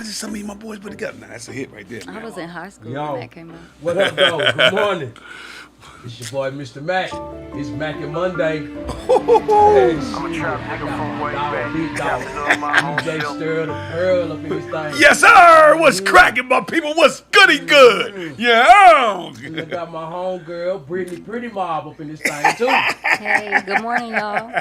just some of my boys put together. Nah, that's a hit right there, man. I was in high school Yo, when that came out. what up, though? Good morning. It's your boy, Mr. Mack. It's Mack and Monday. Hey, I'm a trap nigga from way back. Big dog. DJ Sterl, the Pearl up in this thing. Yes, sir. What's cracking, my people? What's goody good? Yeah. And I got my homegirl, Brittany Pretty Mob up in this thing, too. Hey, good morning, y'all.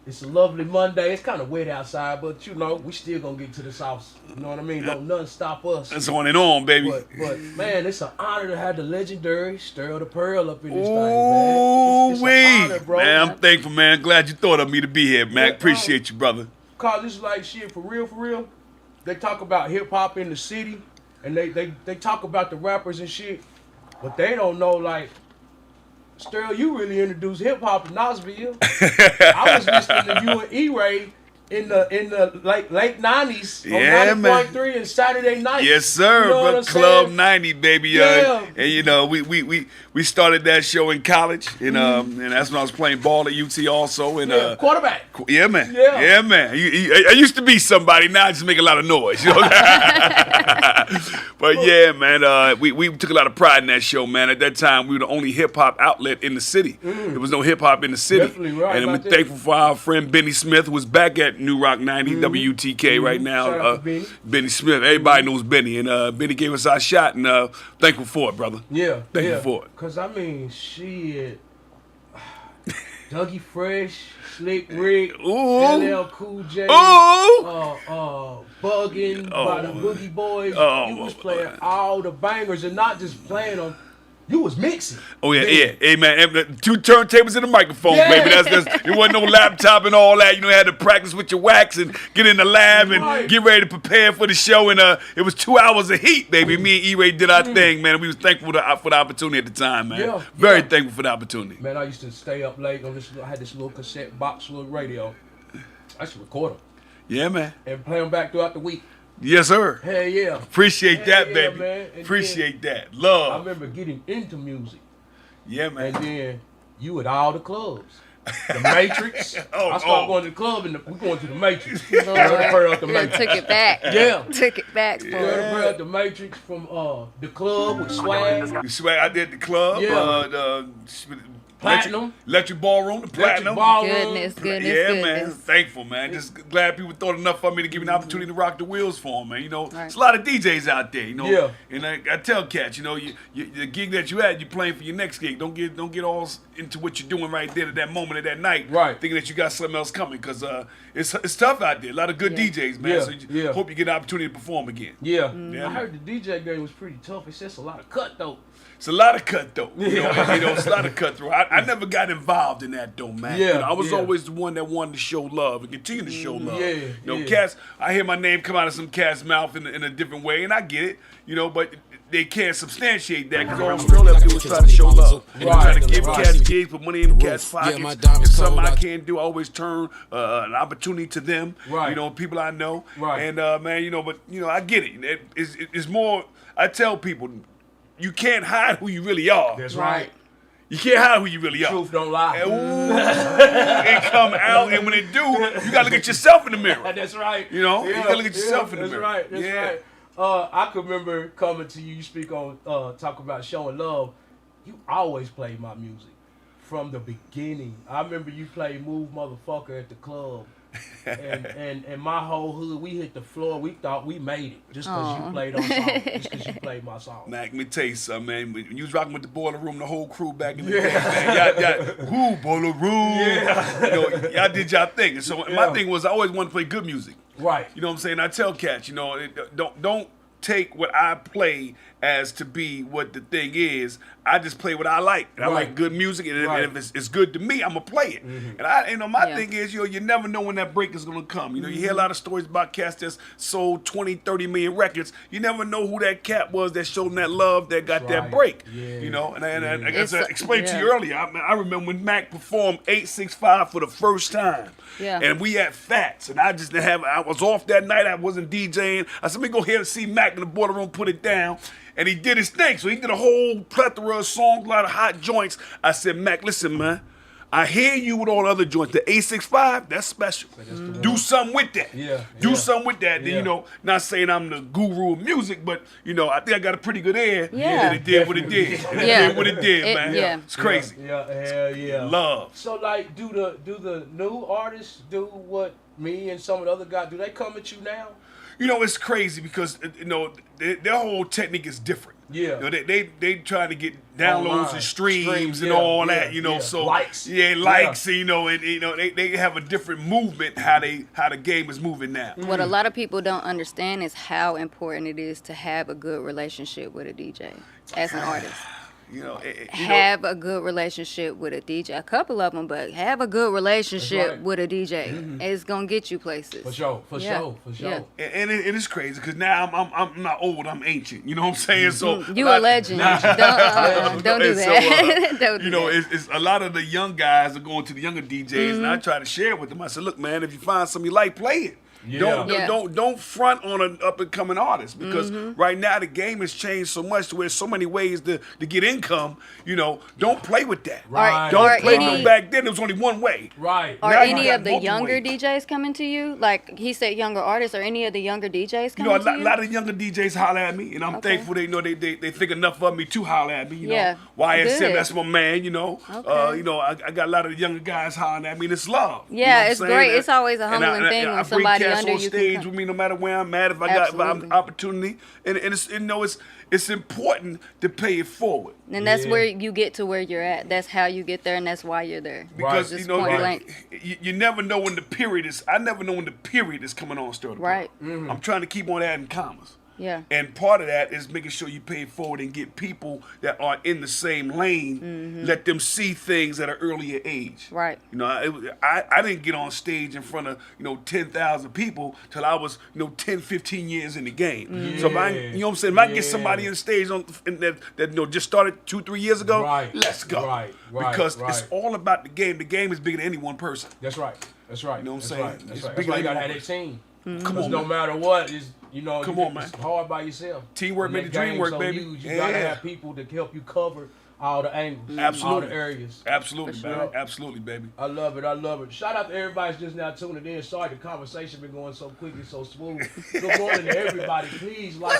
It's a lovely Monday. It's kind of wet outside, but you know, we still gonna get to the south. You know what I mean? Don't nothing stop us. That's on and on, baby. But man, it's an honor to have the legendary Sterl the Pearl up in this thing, man. Ooh, It's wee. an honor, bro. Man, I'm thankful, man. Glad you thought of me to be here, Mac. Appreciate you, brother. Cause it's like shit for real. They talk about hip hop in the city, and they talk about the rappers and shit, but they don't know like. Sterl, you really introduced hip hop in Knoxville. I was listening to you and E-Ray in the late 90s Yeah, on man. 90.3 and Saturday night. Yes, sir. You know what I'm Club saying? 90, baby. Yeah. And you know, we started that show in college, and that's when I was playing ball at UT also. And Yeah, quarterback. yeah, man. Yeah. Yeah, man. I used to be somebody. Now I just make a lot of noise. You know? But yeah, man. We took a lot of pride in that show, man. At that time, we were the only hip hop outlet in the city. There was no hip hop in the city. Definitely right And we're about that. thankful for our friend Benny Smith, who was back at New Rock 90 WTK right now. Shout out to Benny. Benny Smith. Everybody knows Benny, and Benny gave us our shot, and thankful for it, brother. Yeah, Thankful for it. Cause I mean, shit, Dougie Fresh, Slick Rick, Ooh. LL Cool J, Ooh. Buggin' by the Boogie Boys. Oh, You was my playing God. all the bangers and not just playing them. You was mixing. Oh yeah. Hey man, 2 turntables and a microphone, Yeah. baby. That's it wasn't no laptop and all that. You know, you had to practice with your wax and get in the lab and Right. get ready to prepare for the show. And it was 2 hours of heat, baby. Me and E-Ray did our thing, man. We was thankful for the opportunity at the time, man. Yeah, Very yeah. thankful for the opportunity. Man, I used to stay up late on this. I had this little cassette box, little radio. I used to record them Yeah, man. and play them back throughout the week. Yes, sir. Hell yeah. Appreciate Hell that, yeah, baby. man. And Appreciate that. I Love. remember getting into music, Yeah, and man. then you at all the clubs. The Matrix. Oh, I started oh. going to the club, and we going to the Matrix. Lord. Pearl at the Yeah, Matrix. took it back. Yeah. Took it back for Pearl at the Matrix from the club with swag. You swag. I did the club. Yeah. The Platinum. Electric Ballroom. The Platinum. Goodness. Yeah, man. Thankful, man. Just glad people thought enough of me to give me an opportunity to rock the wheels for them, man. You know, Right. there's a lot of DJs out there, you know. Yeah. And I tell cats, you know, the gig that you had, you're playing for your next gig. Don't get all into what you're doing right there at that moment of that night. Right. Thinking that you got something else coming, because it's tough out there. A lot of good Yeah. DJs, man. Yeah, So yeah. hope you get an opportunity to perform again. Yeah. Yeah. I heard the DJ game was pretty tough. It says a lot of cut though. It's a lot of cutthroat. Yeah. You know, it's a lot of cutthroat. I never got involved in that though, man. Yeah, You know, I was yeah. always the one that wanted to show love and continue to show love. Yeah, You know, yeah. cats, I hear my name come out of some cat's mouth in a different way, and I get it, you know, but they can't substantiate that, because all Sterl ever do is try to show love. And Right, try to give right. cats gigs, put money in the cat's Yeah, pockets. my diamonds If something cold, I I- can't do, I always turn an opportunity to them. Right. You know, people I know. Right. And, man, you know, but, you know, I get it. It's more, I tell people, you can't hide who you really are. That's right. You can't hide who you really are. Truth don't lie. Ooh, it come out, and when it do, you gotta look at yourself in the mirror. That's right. You know, you gotta look at yourself in the that's mirror. Right. That's Yeah. right. I could remember coming to you. You speak on talk about showing love. You always played my music from the beginning. I remember you played "Move Motherfucker" at the club, and my whole hood, we hit the floor. We thought we made it just because you played our song, just because you played my song. Mac, let me tell you something, man. When you was rocking with the Boiler Room, the whole crew back in the day, man. Y'all, Boiler Room. Yeah. You know, y'all did y'all thing. And so my thing was, I always wanted to play good music. Right. You know what I'm saying? I tell cats, you know, don't take what I play as to be what the thing is. I just play what I like. And I Right. like good music, and Right. if it's good to me, I'm gonna play it. And my Yeah. thing is, you never know when that break is gonna come. You know, you hear a lot of stories about cats that's sold 20, 30 million records. You never know who that cat was that showed them that love, that got that Right. break. Yeah. You know, and I guess I It's- explained to yeah. you earlier. I remember when Mack performed 865 for the first time. Yeah. And we had Fats, and I was off that night. I wasn't DJing. I said, let me go here and see Mack in the Boiler Room, put it down. And he did his thing. So he did a whole plethora of songs, a lot of hot joints. I said, Mack, listen, man, I hear you with all the other joints. The 865, that's special. Do something with that. Yeah, Do yeah. something with that. Yeah. You know, not saying I'm the guru of music, but you know, I think I got a pretty good ear. Yeah. And it did what it did. And it Yeah. did what it did, It- man. yeah. It's crazy. Yeah, hell yeah. Love. So like, do the new artists do what me and some of the other guys do? They come at you now? You know, it's crazy because you know their whole technique is different. Yeah. You know, they trying to get downloads Online. and streams and yeah, all yeah, that. You know, yeah. so Likes. likes. You know, and you know they have a different movement how the game is moving now. What a lot of people don't understand is how important it is to have a good relationship with a DJ as an artist. You know, Have a good relationship with a DJ. A couple of them, but have a good relationship right. with a DJ. It's gonna get you places. For sure, for Yeah. sure, for sure. Yeah. and it is crazy because now I'm not old, I'm ancient. You know what I'm saying? So You a legend. Don't do And so, that. Don't do you know, that. it's a lot of the young guys are going to the younger DJs, and I try to share with them. I said, look, man, if you find something you like, play it. Yeah. Yeah. Don't front on an up and coming artist because right now the game has changed so much to where there's so many ways to get income. You know, don't play with that. Right. Don't Or play any- no back then. There was only one way. Right. Are Now you any got of the multiple younger ways. DJs coming to you? Like he said, younger artists. Are any of the younger DJs You coming know, to you? a lot of younger DJs holler at me, and I'm Okay. thankful they know they think enough of me to holler at me. You Yeah. know, YSM, Good. that's my man. You know, Okay. you know, I got a lot of younger guys hollering at me. And it's love. You Yeah, know what I'm it's saying? great. And- It's always a and humbling thing I when bring somebody cats under on you can stage come. with me, no matter where I'm at. If I got Absolutely. opportunity, and it's you know it's important to pay it forward. And that's Yeah. where you get to where you're at. That's how you get there, and that's why you're there. Because Just you know, point blank. you never know when the period is. I never know when the period is coming on. Still, Right. I'm trying to keep on adding commas. Yeah. And part of that is making sure you pay it forward and get people that are in the same lane, let them see things at an earlier age. Right. You know, I didn't get on stage in front of, 10,000 people till I was, 10, 15 years in the game. So if I, you know what I'm saying, if I can get somebody on stage that just started 2-3 years ago, Right. let's go. Right. Because it's Right. all about the game. The game is bigger than any one person. That's right. That's right. You know what I'm That's saying? Right. That's It's right. That's bigger why you than gotta have one that team. Come Because on, no man. matter what, it's Come you on, man. It's hard by yourself. Teamwork When make that the dream game's work, so baby. huge, you gotta Yeah. have people to help you cover all the angles, all Absolutely. the areas. Absolutely, For man. sure. Absolutely, baby. I love it. I love it. Shout out to everybody that's just now tuning in. Sorry the conversation been going so quickly, so smooth. Good morning to everybody. Please like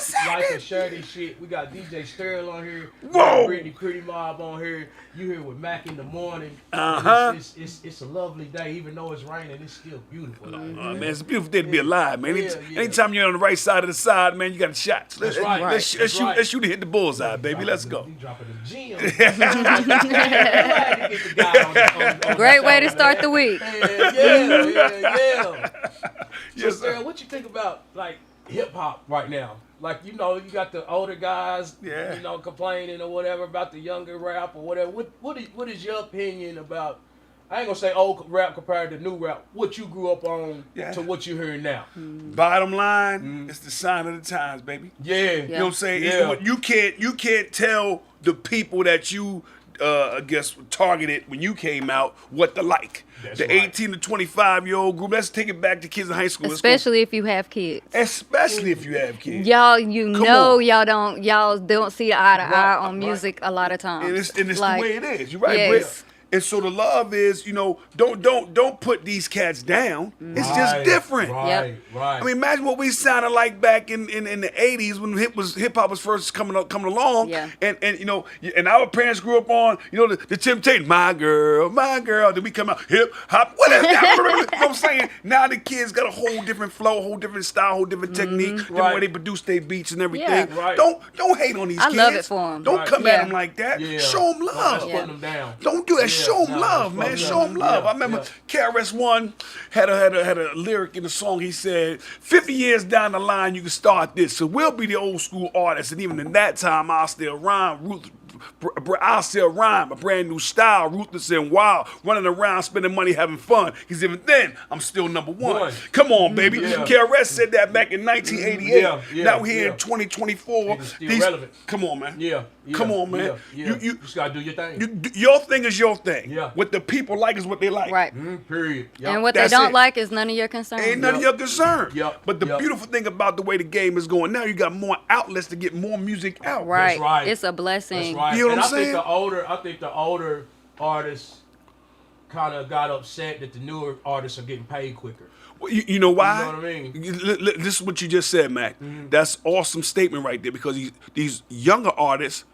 and share this shit. We got DJ Sterl on here. We got Whoa. Brittany Pretty Mob on here. You here with Mack in the morning. Uh-huh. It's a lovely day. Even though it's raining, it's still beautiful. Man, it's a beautiful day to be alive, man. Yeah, yeah. Anytime you're on the right side of the side, man, you got shots. Let's, That's right. let's, That's shoot, right. let's shoot and hit the bullseye, baby. Let's go. You dropping them gems. Glad to get the guy on Great the way to show, start man. the week. Yeah. Yes, So, sir. Sarah, what you think about like hip hop right now? Like, you got the older guys, Yeah. complaining or whatever about the younger rap or whatever. What is your opinion about? I ain't gonna say old rap compared to new rap. What you grew up on Yeah. to what you're hearing now? Bottom line, it's the sign of the times, baby. Yeah. You know what I'm saying? Yeah. You can't tell the people that you I guess targeted when you came out what to like. That's the right. 18 to 25-year-old group. Let's take it back to kids in high school. Especially if you have kids. Especially if you have kids. Y'all, Come on. y'all don't see eye to eye Right, on music a lot of times. And it's Like, the way it is. You're right, yes. Britt. And so the love is, don't put these cats down. It's just Right, different. Right. I mean, imagine what we sounded like back in the 80s when hip hop was first coming along. Yeah. And our parents grew up on, the Temptation, my girl. Then we come out hip hop, whatever. You know what I'm saying? Now the kids got a whole different flow, whole different style, whole different technique, different Right. way they produce their beats and everything. Yeah. Right. Don't hate on these I kids. love it for 'em. Don't Right. come at Yeah. them like that. Yeah. Show them love. That's putting them down. Don't do that. Yeah, Show them no, love, that's man. fucked Show up. them love. Yeah, I remember yeah. KRS-One had a lyric in the song. He said, 50 years down the line, you can start this. So we'll be the old school artists. And even in that time, I'll still rhyme. I'll still rhyme. A brand new style, ruthless and wild. Running around, spending money, having fun. Because even then, I'm still number one. Come on, baby. Yeah. KRS said that back in 1988. Yeah, Now we're here yeah. in 2024. It's still relevant. Come on, man. Yeah. Come on, man. Yeah. You just gotta do your thing. your thing is your thing. Yeah. What the people like is what they like. Right. Period. Yep. And what they That's don't it. like is none of your concern. Ain't none of your concern. Yep. But the Yep. beautiful thing about the way the game is going now, you got more outlets to get more music out. Right. That's right. It's a blessing. That's right. You know and what I'm I think saying? the older artists kind of got upset that the newer artists are getting paid quicker. Well, you know why? You know what I mean? This is what you just said, Mac. That's awesome statement right there, because these younger artists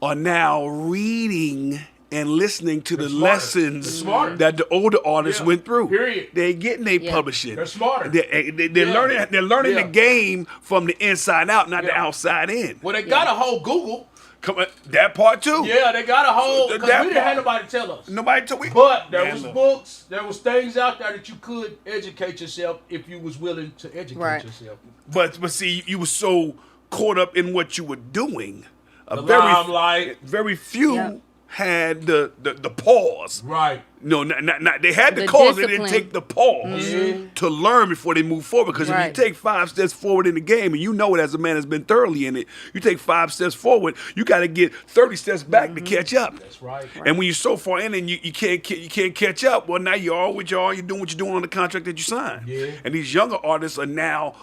are now reading and listening to the lessons that the older artists went through. Period. They're getting their publishing. They're smarter. They're learning. They're learning the game from the inside out, not the outside in. Well, they got a whole Google. Come on, that part too. Yeah, they got a whole. Because we didn't have nobody tell us. Nobody told me. But there was books. There was things out there that you could educate yourself if you was willing to educate yourself. But see, you were so caught up in what you were doing. The limelight. Very few had the pause. Right. No, not they had the cause. They didn't take the pause to learn before they move forward. Because if you take 5 steps forward in the game, and you know it as a man that's been thoroughly in it, you take 5 steps forward, you got to get 30 steps back to catch up. That's right. And when you're so far in and you can't catch up, well, now you're all what you are. You're doing what you're doing on the contract that you signed. Yeah. And these younger artists are now,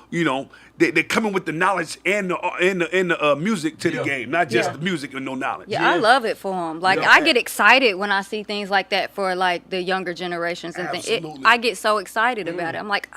they're coming with the knowledge and the music to the game, not just the music and no knowledge. Yeah, I love it for them. Like, I get excited when I see things like that for like the younger generations and things. I get so excited about it. I'm like,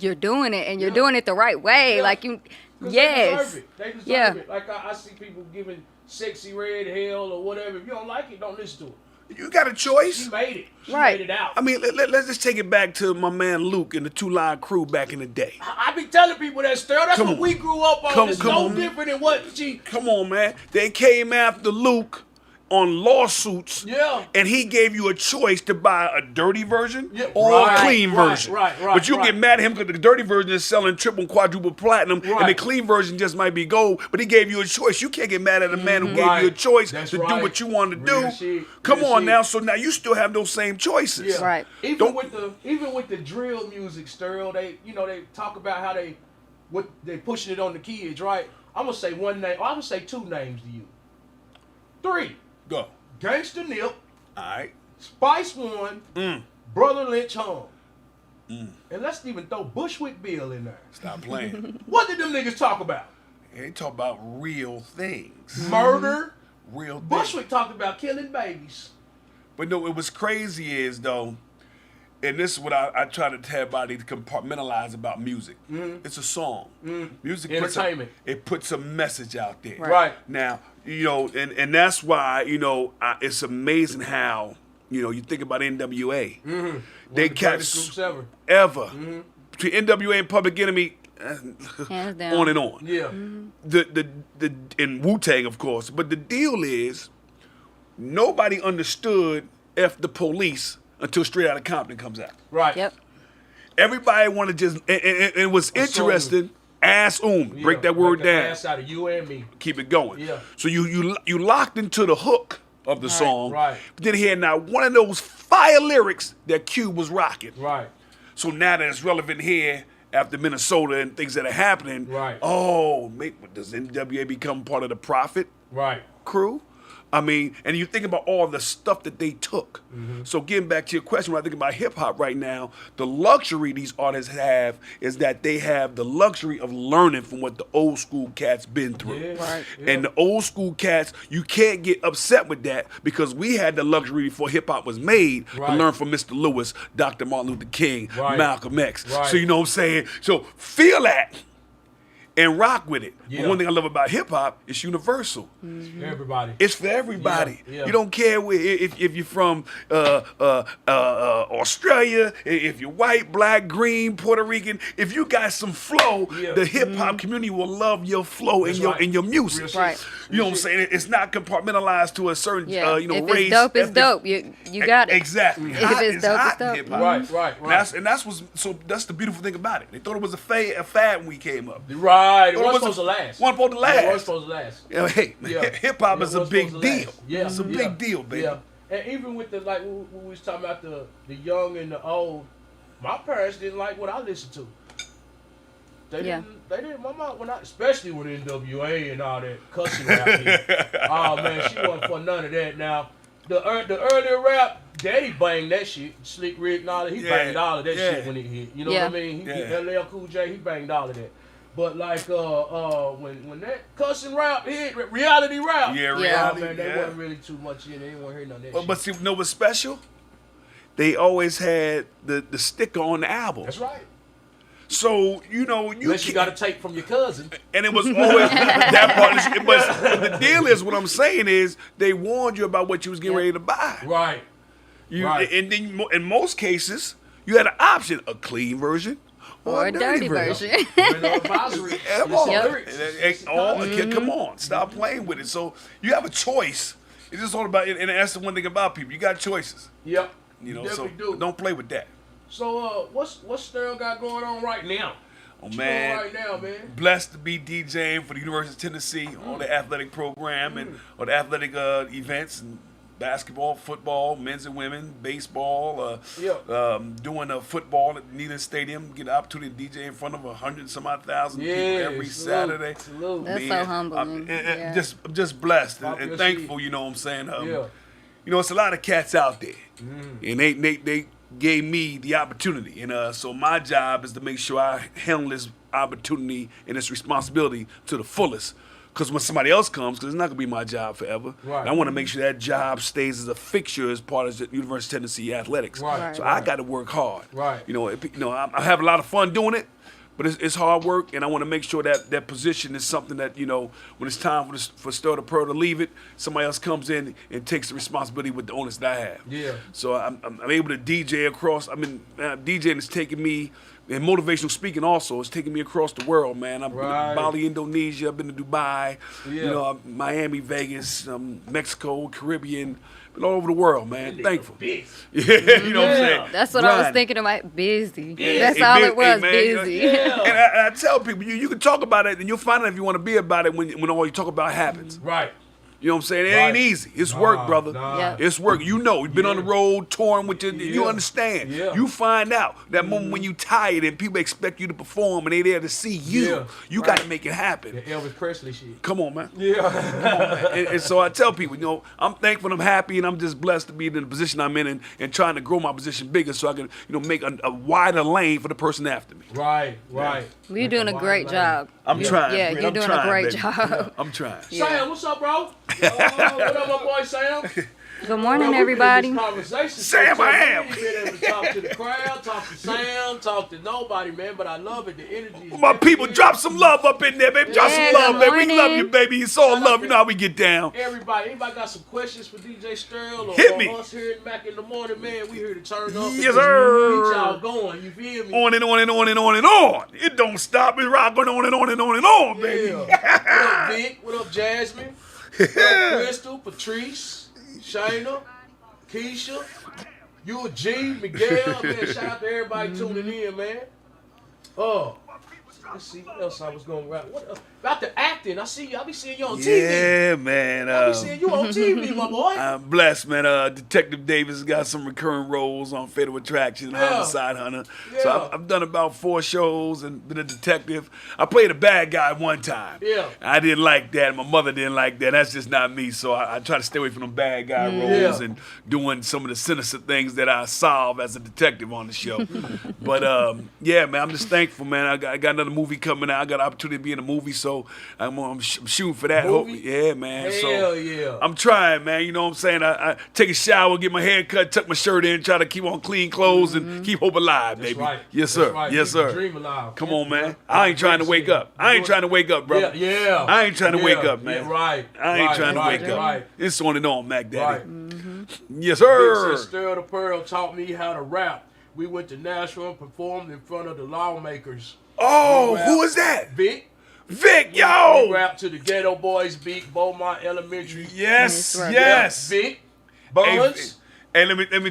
you're doing it, and you're doing it the right way. Like you, yes, they deserve it. Like I see people giving Sexy Red hell or whatever. If you don't like it, don't listen to it. You got a choice. She made it. She made it out. I mean, let's just take it back to my man Luke and the 2 Line Crew back in the day. I be telling people that, Sterl. That's what we grew up on. It's no different than what she. Come on, man. They came after Luke on lawsuits. Yeah. And he gave you a choice to buy a dirty version or a clean version. Right. But you get mad at him because the dirty version is selling triple and quadruple platinum, and the clean version just might be gold. But he gave you a choice. You can't get mad at a man who gave you a choice to do what you want to do. Come on now. So now you still have those same choices. Yeah. Right. Even with the drill music, Sterl, they talk about how they pushing it on the kids, right? I'm gonna say one name. I'm gonna say 2 names to you. 3. Go. Gangsta Nip. All right. Spice One. Brother Lynch Hung. And let's even throw Bushwick Bill in there. Stop playing. What did them niggas talk about? They talk about real things. Murder. Real things. Bushwick talked about killing babies. But no, what was crazy is, though, and this is what I try to tell everybody to compartmentalize about music. It's a song. Music Entertainment. It puts a message out there. Right. Now, and that's why, it's amazing how, you think about NWA. They catch ever. Between NWA and Public Enemy, hands down. on and on. Yeah. And Wu-Tang, of course. But the deal is, nobody understood F the Police until Straight Outta Compton comes out. Right. Yep. Everybody want to just, and it was interesting. Break that word down. Ass out of you and me. Keep it going. Yeah. So you locked into the hook of the song. Right. But then he had not one of those fire lyrics that Cube was rocking. Right. So now that it's relevant here after Minnesota and things that are happening. Right. Oh, does NWA become part of the Prophet crew? I mean, and you think about all the stuff that they took. So getting back to your question, when I think about hip-hop right now, the luxury these artists have is that they have the luxury of learning from what the old school cats been through. Yeah. Right. And the old school cats, you can't get upset with that because we had the luxury before hip-hop was made to learn from Mr. Lewis, Dr. Martin Luther King, Malcolm X. Right. So you know what I'm saying? So feel that and rock with it. Yeah. But one thing I love about hip hop, it's universal. Everybody. It's for everybody. Yeah. You don't care if you're from Australia, if you're white, black, green, Puerto Rican. If you got some flow, the hip hop community will love your flow and your music. Right. You know what I'm saying? It's not compartmentalized to a certain if race. It's dope, it's dope. You got it. Exactly. If it's dope, it's dope. Hip-hop. Right. That's the beautiful thing about it. They thought it was a fad when we came up. Right. It wasn't supposed to last. Wasn't supposed to last. It wasn't supposed to last. Hey, hip hop is a big deal. Yeah. It's a big deal, baby. Yeah. And even with when we was talking about the young and the old, my parents didn't like what I listened to. They didn't. My mom, especially with NWA and all that cussing rap. Oh man, she wasn't for none of that. Now, the earlier rap, Daddy banged that shit. Slick Rick and all that. He banged all of that shit when it hit. You know what I mean? LL Cool J, he banged all of that. But when that cussing rap hit, reality rap. Yeah, reality. Man, they wasn't really too much in. They didn't want to hear none of that shit. But see, what's special? they always had the sticker on the album. That's right. So, Unless you got a tape from your cousin. And it was always that part. But the deal is, what I'm saying is, they warned you about what you was getting ready to buy. Right. Right. And then in most cases, you had an option, a clean version or a dirty version. Advisory. Come on. Come on. Stop playing with it. So you have a choice. It's just all about it. And that's the one thing about people. You got choices. Yep. So don't play with that. So what's Sterl got going on right now? Oh, man. Right now, man. Blessed to be DJing for the University of Tennessee on the athletic program and or the athletic events and basketball, football, men's and women, baseball, doing a football at Neyland Stadium, get an opportunity to DJ in front of 100,000 people every Saturday. That's so humbling. I'm just blessed and thankful, you know what I'm saying? It's a lot of cats out there, and they gave me the opportunity, and so my job is to make sure I handle this opportunity and this responsibility to the fullest. Because when somebody else comes, because it's not going to be my job forever, I want to make sure that job stays as a fixture as part of the University of Tennessee athletics. So I got to work hard. I have a lot of fun doing it, but it's hard work, and I want to make sure that position is something that, when it's time for Sterl the Pearl to leave it, somebody else comes in and takes the responsibility with the onus that I have. Yeah. So I'm able to DJ across. DJing is taking me. And motivational speaking also is taking me across the world, man. I've been to Bali, Indonesia. I've been to Dubai, Miami, Vegas, Mexico, Caribbean, been all over the world, man. Thankful. You know what I'm saying? That's what I was thinking about. Busy. That's all it was. Busy. And I tell people, you can talk about it, and you'll find out if you want to be about it when all you talk about happens. Right. You know what I'm saying? It ain't easy. It's work, brother. It's work. You've been on the road, touring with you understand. You find out that moment when you tired and people expect you to perform and they there to see you. You got to make it happen. The Elvis Presley shit. Come on, man. Yeah. Come on, man. And so I tell people, I'm thankful and I'm happy and I'm just blessed to be in the position I'm in and trying to grow my position bigger so I can, make a wider lane for the person after me. Right. Well, you're doing a great job. I'm trying. Yeah, you're doing a great job. I'm trying. Sam, what's up, bro? What up, my boy Sam? Good morning, everybody. Sam, I am. You been able to talk to the crowd, talk to Sam, talk to nobody, man. But I love it. The energy. My people, drop some love up in there, baby. Drop some love, baby. We love you, baby. It's all love. You know how we get down. Anybody got some questions for DJ Sterl or us here at Mack in the morning, man? We here to turn up. Yes, sir. Keep y'all going. You feel me? On and on and on and on and on. It don't stop. It's rock going on and on and on and on, baby. What up, Vic? What up, Jasmine? What up, Crystal, Patrice, Shayna, Keisha, G, Miguel, man, shout out to everybody tuning in, man. Let's see what else I was going to wrap. What about the acting? I be seeing you on TV. Yeah, man. I be seeing you on TV, my boy. I'm blessed, man. Detective Davis got some recurring roles on Fatal Attraction, Homicide Hunter. Yeah. So I've done about 4 shows and been a detective. I played a bad guy one time. Yeah. I didn't like that. My mother didn't like that. That's just not me. So I try to stay away from them bad guy roles and doing some of the sinister things that I solve as a detective on the show. But yeah, man, I'm just thankful, man. I got another movie coming out. I got an opportunity to be in a movie, so I'm shooting for that. Yeah, man. Hell yeah. I'm trying, man. You know what I'm saying? I take a shower, get my hair cut, tuck my shirt in, try to keep on clean clothes and keep hope alive, baby. Right. Yes, sir. Right. Yes, sir. Dream alive. Come on, man. I ain't trying to wake up. I ain't trying to wake up, brother. Yeah. I ain't trying to wake up, man. Yeah, right. I ain't trying to wake up. Right. It's on and on, Mac Daddy. Right. Yes, sir. Sterl the Pearl taught me how to rap. We went to Nashville and performed in front of the lawmakers. Oh, who is that? Vic, yo! We rapped to the Ghetto Boys beat, Beaumont Elementary. Yes, yes. Vic, Buns. And let me.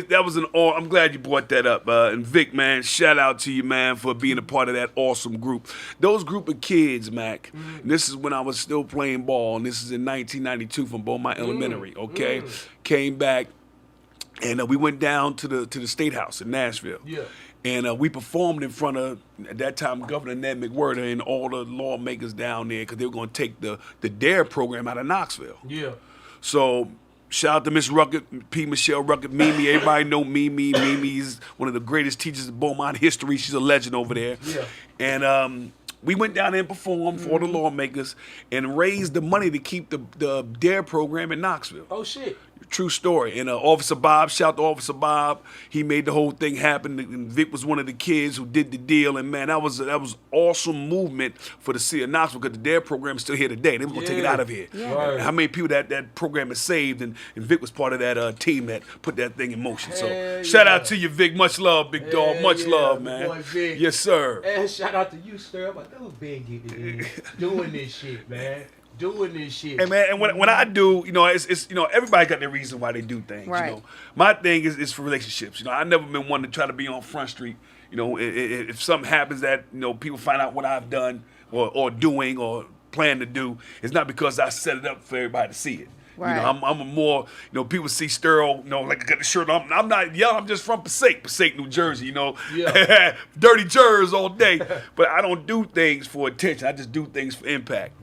That was an. I'm glad you brought that up. And Vic, man, shout out to you, man, for being a part of that awesome group. Those group of kids, Mac. This is when I was still playing ball, and this is in 1992 from Beaumont Elementary. Okay, came back, and we went down to the State House in Nashville. Yeah. And we performed in front of, at that time, Governor Ned McWhirter and all the lawmakers down there because they were going to take the DARE program out of Knoxville. Yeah. So shout out to Miss Ruckert, P. Michelle Ruckert, Mimi. Everybody know Mimi. Mimi's one of the greatest teachers of Beaumont history. She's a legend over there. Yeah. And we went down there and performed for the lawmakers and raised the money to keep the DARE program in Knoxville. Oh, shit. True story. And Officer Bob, shout out to Officer Bob. He made the whole thing happen. And Vic was one of the kids who did the deal. And man, that was awesome movement for the city of Knoxville because the DARE program is still here today. They were gonna take it out of here. Yeah. Right. How many people that program has saved, and Vic was part of that team that put that thing in motion. So Hell shout yeah. out to you, Vic. Much love, big dog. Hell Much yeah, love, my man. boy Vic. Yes, sir. And shout out to you, Sterl. But that was big doing this shit, man. Doing this shit. Hey man, and when I do, it's everybody got their reason why they do things. Right. My thing is for relationships. I never been one to try to be on Front Street. If something happens that people find out what I've done or doing or plan to do, it's not because I set it up for everybody to see it. Right. I'm a more, people see Sterl, like I got the shirt on. I'm not young, I'm just from Passaic, New Jersey, Yeah. Dirty Jers all day. But I don't do things for attention. I just do things for impact.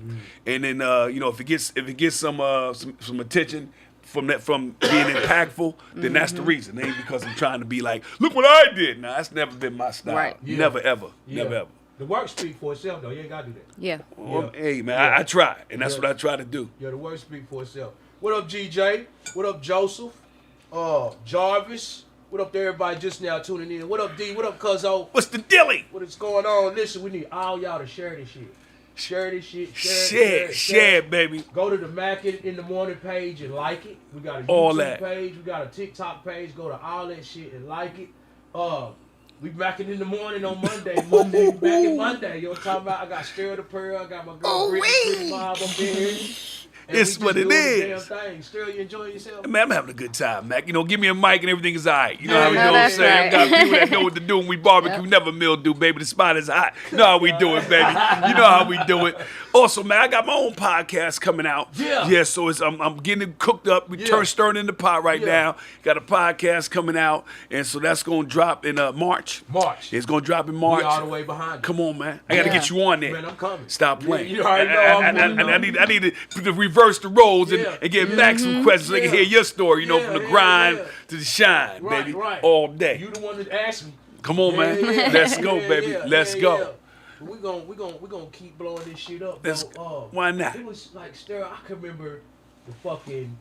And then, if it gets some attention from being impactful, then that's the reason. It ain't because I'm trying to be like, look what I did. Nah, that's never been my style. Right. Yeah. Never, ever. Yeah. Never, ever. The work speak for itself, though. You ain't got to do that. Yeah. Well, Yeah. hey, man, Yeah. I try. And that's Yeah. what I try to do. Yeah, the work speak for itself. What up, GJ? What up, Joseph? Jarvis? What up to everybody just now tuning in? What up, D? What up, Cuzzo? What's the dilly? What is going on? Listen, we need all y'all to share this shit. Share this shit. Share, baby. Go to the Mack in the morning page and like it. We got a All YouTube that. page. We got a TikTok page. Go to all that shit and like it. We Macking in the morning on Monday. Monday, back in Monday. You know what I'm talking about? I got Sterl the Pearl. I got my girl Britt, Pretty Mob up in here. And It's we what just it doing the is. Damn thing. Sterl, you enjoying yourself? Man, I'm having a good time, Mac. Give me a mic and everything is all right. You know Yeah, how we no, do. that's Say, I right. got people that know what to do when we barbecue. Yep. Never mildew, baby. The spot is hot. You know how we do it, baby. You know how we do it. Also, man, I got my own podcast coming out. Yeah. Yeah, so I'm getting it cooked up. We Yeah. stirring in the pot right Yeah. now. Got a podcast coming out, and so that's going to drop in March. March. It's going to drop in We March. all the way behind you. Come on, man. I got to Yeah. get you on there. Man, I'm coming. Stop playing. You already know I'm I moving on. need to reverse the roles Yeah. and get Max some questions so they can Yeah. hear your story, Yeah, from the yeah, grind yeah. to the shine, Right, baby, right. all day. You the one that asked me. Come on, man. Yeah, yeah. Let's go, Yeah, baby. yeah, Let's yeah, go. yeah. We gonna keep blowing this shit up. Let's- though. why not? It was like Sterl. I can remember the fucking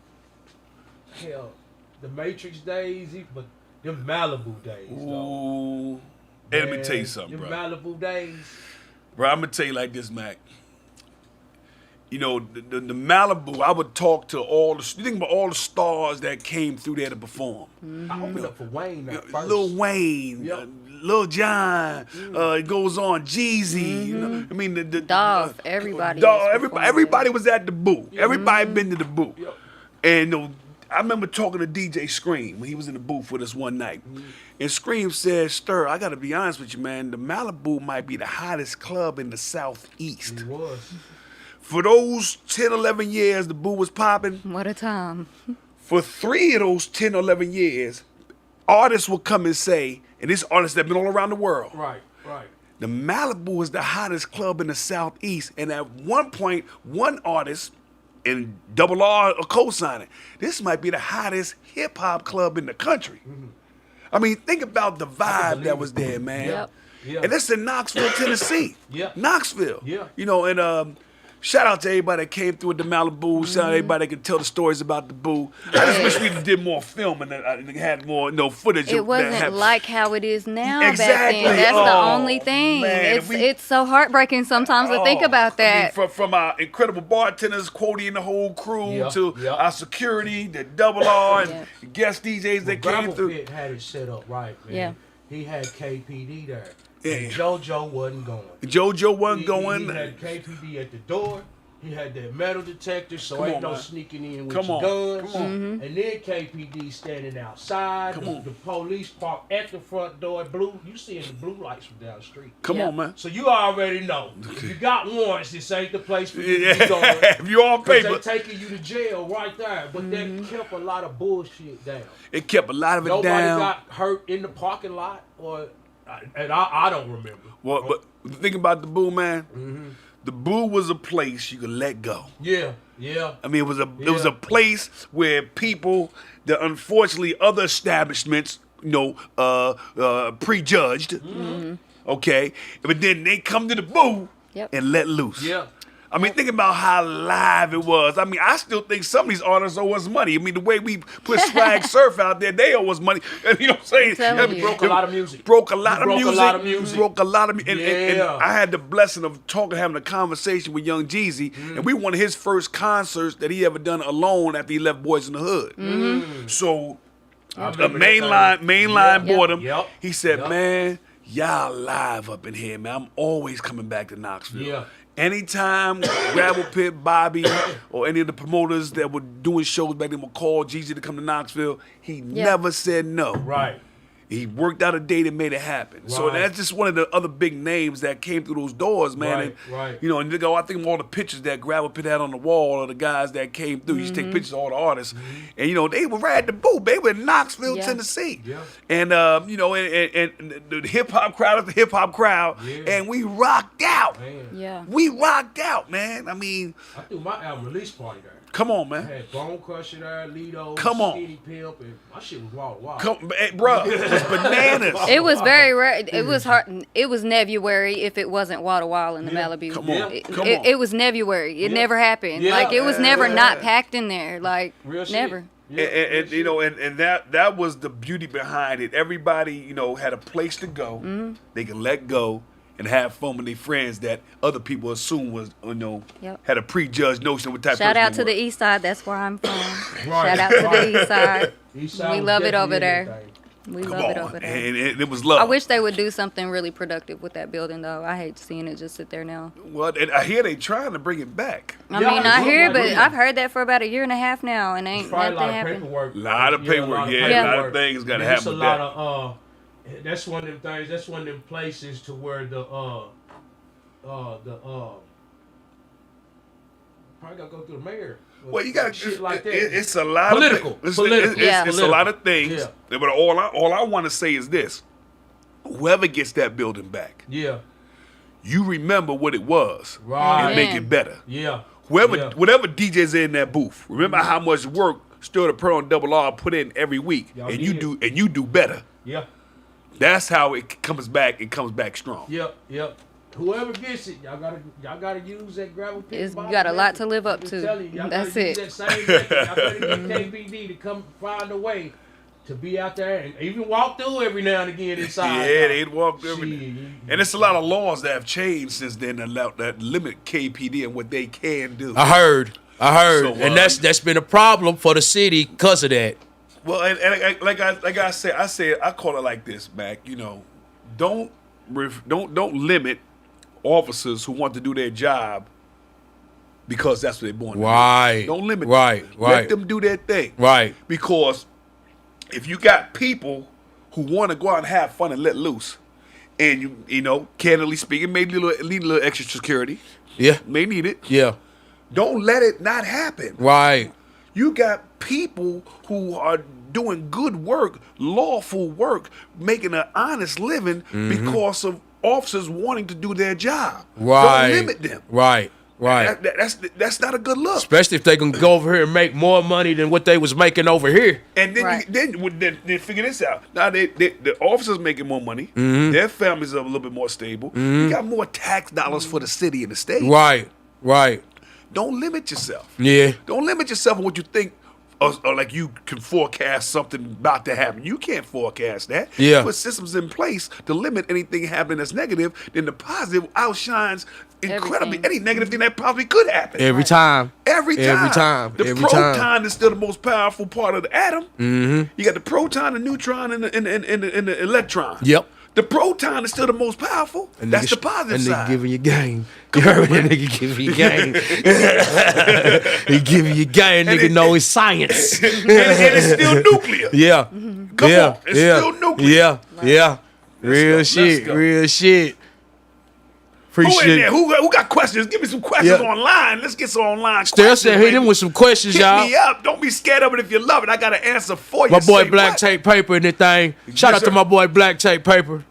the Matrix days, but them Malibu days. though. Ooh. Hey, let me Man, tell you something, them bro. Malibu days. Bro, I'm going to tell you like this, Mac. The Malibu, I would talk to you think about all the stars that came through there to perform. I opened up for Wayne at first. Lil Wayne, Yep. Lil John, it goes on, Jeezy, I mean, the Dove, everybody Dove, was everybody was at the boo. Everybody been to the boo. Yep. And I remember talking to DJ Scream when he was in the booth with us one night. And Scream said, Sterl, I got to be honest with you, man, the Malibu might be the hottest club in the Southeast. It was. For those 10, 11 years the boo was popping, What a time. for 3 of those 10 or 11 years, artists would come and say, and these artists that have been all around the world, Right. the Malibu is the hottest club in the Southeast. And at one point, one artist, and Double R co-signing, this might be the hottest hip-hop club in the country. I mean, think about the vibe believe that it. was there, man. Yep. Yeah. And that's in Knoxville, Tennessee. Yeah. Knoxville. Yeah. And shout out to everybody that came through with the Malibu. Shout out to everybody that can tell the stories about the boo. I just wish we did more filming and had more footage. It that wasn't happened. like how it is now Exactly. back then. That's the Oh, only thing. man, It's so heartbreaking sometimes to think about that. I mean, from our incredible bartenders, Quody and the whole crew, Yeah, to yeah. our security, the Double R, and Yeah. guest DJs that came Gravel through. Pit had it set up right, man. Yeah. He had KPD there. Yeah. And JoJo wasn't going. JoJo wasn't He going. had KPD at the door. He had that metal detector, so Come ain't on, no man. sneaking in with Come your on, guns. come on. And then KPD standing outside. Come the, on. the police parked at the front door. Blue, you seeing the blue lights from down the street. Come Yeah. on, man. So you already know. If you got warrants, this ain't the place for you to Yeah. be going. If you're on Because paper, they taking you to jail right there. But that kept a lot of bullshit down. it kept a lot of it Nobody down. got hurt in the parking lot, and I don't remember. Well, but the thing about the boo, man, the boo was a place you could let go. Yeah. I mean, it was Yeah. a place where people that unfortunately other establishments, prejudged. Okay, but then they come to the boo Yep. and let loose. Yeah. I mean, think about how live it was. I mean, I still think some of these artists owe us money. I mean, the way we put Swag Surf out there, they owe us money. You know what I'm saying? Broke a lot of music. Broke a lot of music. And Yeah. I had the blessing of having a conversation with Young Jeezy, and we one of his first concerts that he ever done alone after he left Boys in the Hood. So the mainline bought him. Yep. He said, man, y'all live up in here, man. I'm always coming back to Knoxville. Yeah. Anytime Gravel Pit, Bobby, or any of the promoters that were doing shows back then would call Jeezy to come to Knoxville, he never said no. Right. He worked out a date and made it happen. So that's just one of the other big names that came through those doors, man. Right. You know, and I think of all the pictures that Gravel Pit had on the wall of the guys that came through. You used to take pictures of all the artists. And, you know, they were right at the booth. They were in Knoxville, Tennessee. Yeah. And, you know, and the hip-hop crowd is the hip-hop crowd. Yeah. And we rocked out. Man. Yeah. We rocked out, man. I mean. I threw my album release party there. Come on, man. I had Bone Crusher there, Lido, Come on. Skinny Pimp, and my shit was wild. Bro, it was bananas. It was very rare. It was hard. It was Nebuary if it wasn't Wall to Wall in the Malibu. Come on. It was Nebuary. It never happened. Yeah. Like it was never not packed in there. Like Real shit. never. Yeah, and you know, and that was the beauty behind it. Everybody, you know, had a place to go. They could let go and have fun with their friends that other people assume was, you know, had a prejudged notion of what type of Shout person out to the they were. East Side. That's where I'm from. Right. Shout out to the East Side. East Side We was love it over definitely there. everything. We Come love it on. over there. And it was love. I wish they would do something really productive with that building, though. I hate seeing it just sit there now. Well, and I hear they trying to bring it back. I Yeah, mean, it's I hear, looking but like I've heard that for about a year and a half now, and ain't Probably nothing a lot of happened. paperwork. Lot of paperwork, a lot of things got to happen with that. that. That's one of them things. That's one of them places to where probably gotta go through the mayor. Well, you got shit like that. It's a lot Political. of Political. It's a lot of things. Yeah. But all I want to say is this: whoever gets that building back, Yeah. you remember what it was Right. and make Man. it better. Yeah. Whatever DJ's in that booth, remember how much work Stir the Pearl and Double R put in every week, Y'all and you did. do better. Yeah. That's how it comes back. It comes back strong. Yep. Whoever gets it, y'all gotta use that Gravel Pit. You bottle got a lot record. to live up I'm to. telling you, y'all That's gotta use it. that same record. Y'all gotta get KBD to come find a way to be out there and even walk through every now and again inside. Yeah, they'd walk every Shit. day. And it's a lot of laws that have changed since then that limit KPD and what they can do. I heard, So, and that's been a problem for the city because of that. Well, and like I said, I call it like this, Mac. You know, don't limit officers who want to do their job because that's what they're born to do. Right. Don't limit them. Right. Let them do their thing. Right. Because if you got people who want to go out and have fun and let loose, and you know, candidly speaking, may need a little extra security. Yeah. May need it. Yeah. Don't let it not happen. Right. You got people who are doing good work, lawful work, making an honest living because of officers wanting to do their job. Right. Don't limit them. Right. That's not a good look. Especially if they can go over here and make more money than what they was making over here. And then, Right. then figure this out. Now the officers making more money. Their families are a little bit more stable. You got more tax dollars for the city and the state. Right. Don't limit yourself. Yeah. Don't limit yourself on what you think or like you can forecast something about to happen. You can't forecast that. Yeah. Put systems in place to limit anything happening that's negative, then the positive outshines incredibly Everything. any negative thing that probably could happen. Every time. Every time. The Every proton time. is still the most powerful part of the atom. You got the proton, the neutron, and the electron. Yep. The proton is still the most powerful. And That's nigga- the positive and side. nigga giving you game. You heard me? Nigga giving you game. He giving you game. And Nigga it- know it's science. and it's still nuclear. Yeah. Come yeah. on, it's yeah. still nuclear. Yeah. Yeah. Real Let's shit. go. Real shit. Who in Appreciate there? it. Who got questions? Give me some questions Yeah. online. Let's get some online Sterl questions. said hit him with some questions, Hit y'all. me up. Don't be scared of it if you love it. I got an answer for you. My boy Say Black what? Tape Paper and that thing. Shout Yes, out to sir. my boy Black Tape Paper.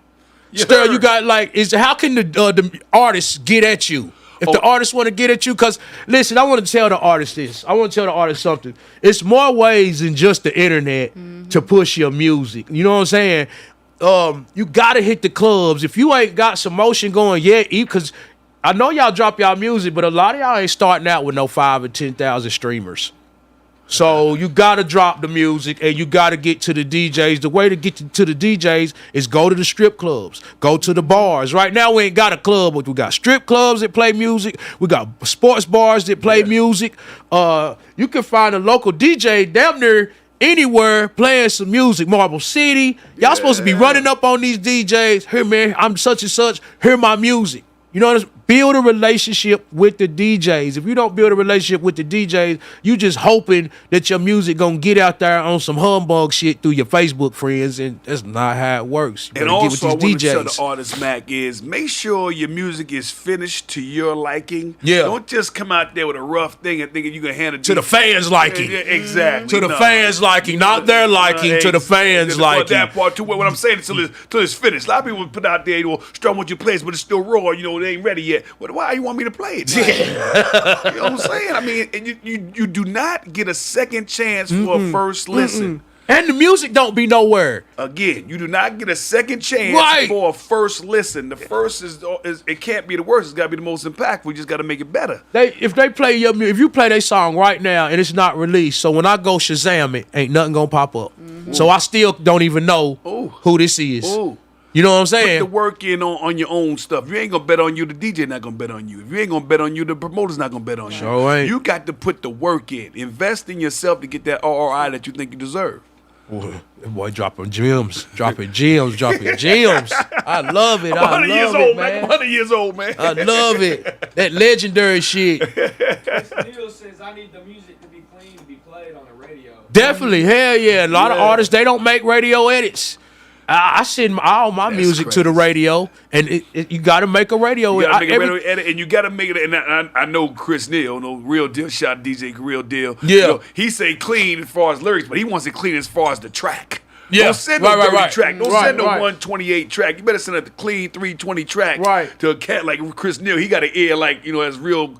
You Sterl, heard. you got like how can the artists get at you? If the artists want to get at you, because listen, I want to tell the artist this. I want to tell the artist something. It's more ways than just the internet to push your music. You know what I'm saying? You gotta hit the clubs. If you ain't got some motion going yet, because I know y'all drop y'all music, but a lot of y'all ain't starting out with no 5 or 10,000 streamers. So you gotta drop the music and you gotta get to the DJs. The way to get to the DJs is go to the strip clubs, go to the bars. Right now we ain't got a club, but we got strip clubs that play music. We got sports bars that play music. You can find a local DJ damn near anywhere playing some music. Marble City. Y'all supposed to be running up on these DJs. Here, man, I'm such and such. Hear my music. You know what I'm saying? Build a relationship with the DJs. If you don't build a relationship with the DJs, you just hoping that your music gonna get out there on some humbug shit through your Facebook friends, and that's not how it works. You And better get also, I with want these to tell DJs. the artist, Mac, is make sure your music is finished to your liking. Yeah. Don't just come out there with a rough thing and thinking you can hand it To the fans liking. Yeah, exactly. To the No. fans liking, not their liking, to the fans Well, liking. that part too. What I'm saying is till it's finished. A lot of people put out there, strum with your plays, but it's still raw. They ain't ready yet. Why you want me to play it? You know what I'm saying? I mean, and you do not get a second chance for a first listen. And the music don't be nowhere. Again, you do not get a second chance Right. for a first listen. The first is it can't be the worst. It's got to be the most impactful. You just got to make it better. If you play their song right now and it's not released, so when I go Shazam it, ain't nothing gonna pop up. So I still don't even know who this is. Ooh. You know what I'm Put saying? the work in on your own stuff. If you ain't gonna bet on you, the DJ not gonna bet on you. If you ain't gonna bet on you, the promoter's not gonna bet on you. Sure ain't. You got to put the work in. Invest in yourself to get that ROI that you think you deserve. That boy dropping gems. I love it. I'm 100 years old, man. I'm 100 years old, man. I love it. That legendary shit. Neil says I need the music to be clean to be played on the radio. Definitely, hell yeah. A lot of artists, they don't make radio edits. I send all my music to the radio, and you got to make a radio You edit. gotta make a radio edit, and you gotta make it. And I know Chris Neal, Real Deal, shot DJ Real Deal. Yeah. He say clean as far as lyrics, but he wants it clean as far as the track. Yeah. Don't send no dirty track. Don't send no right. 128 track. You better send a clean 320 track to a cat like Chris Neal. He got an ear like as real.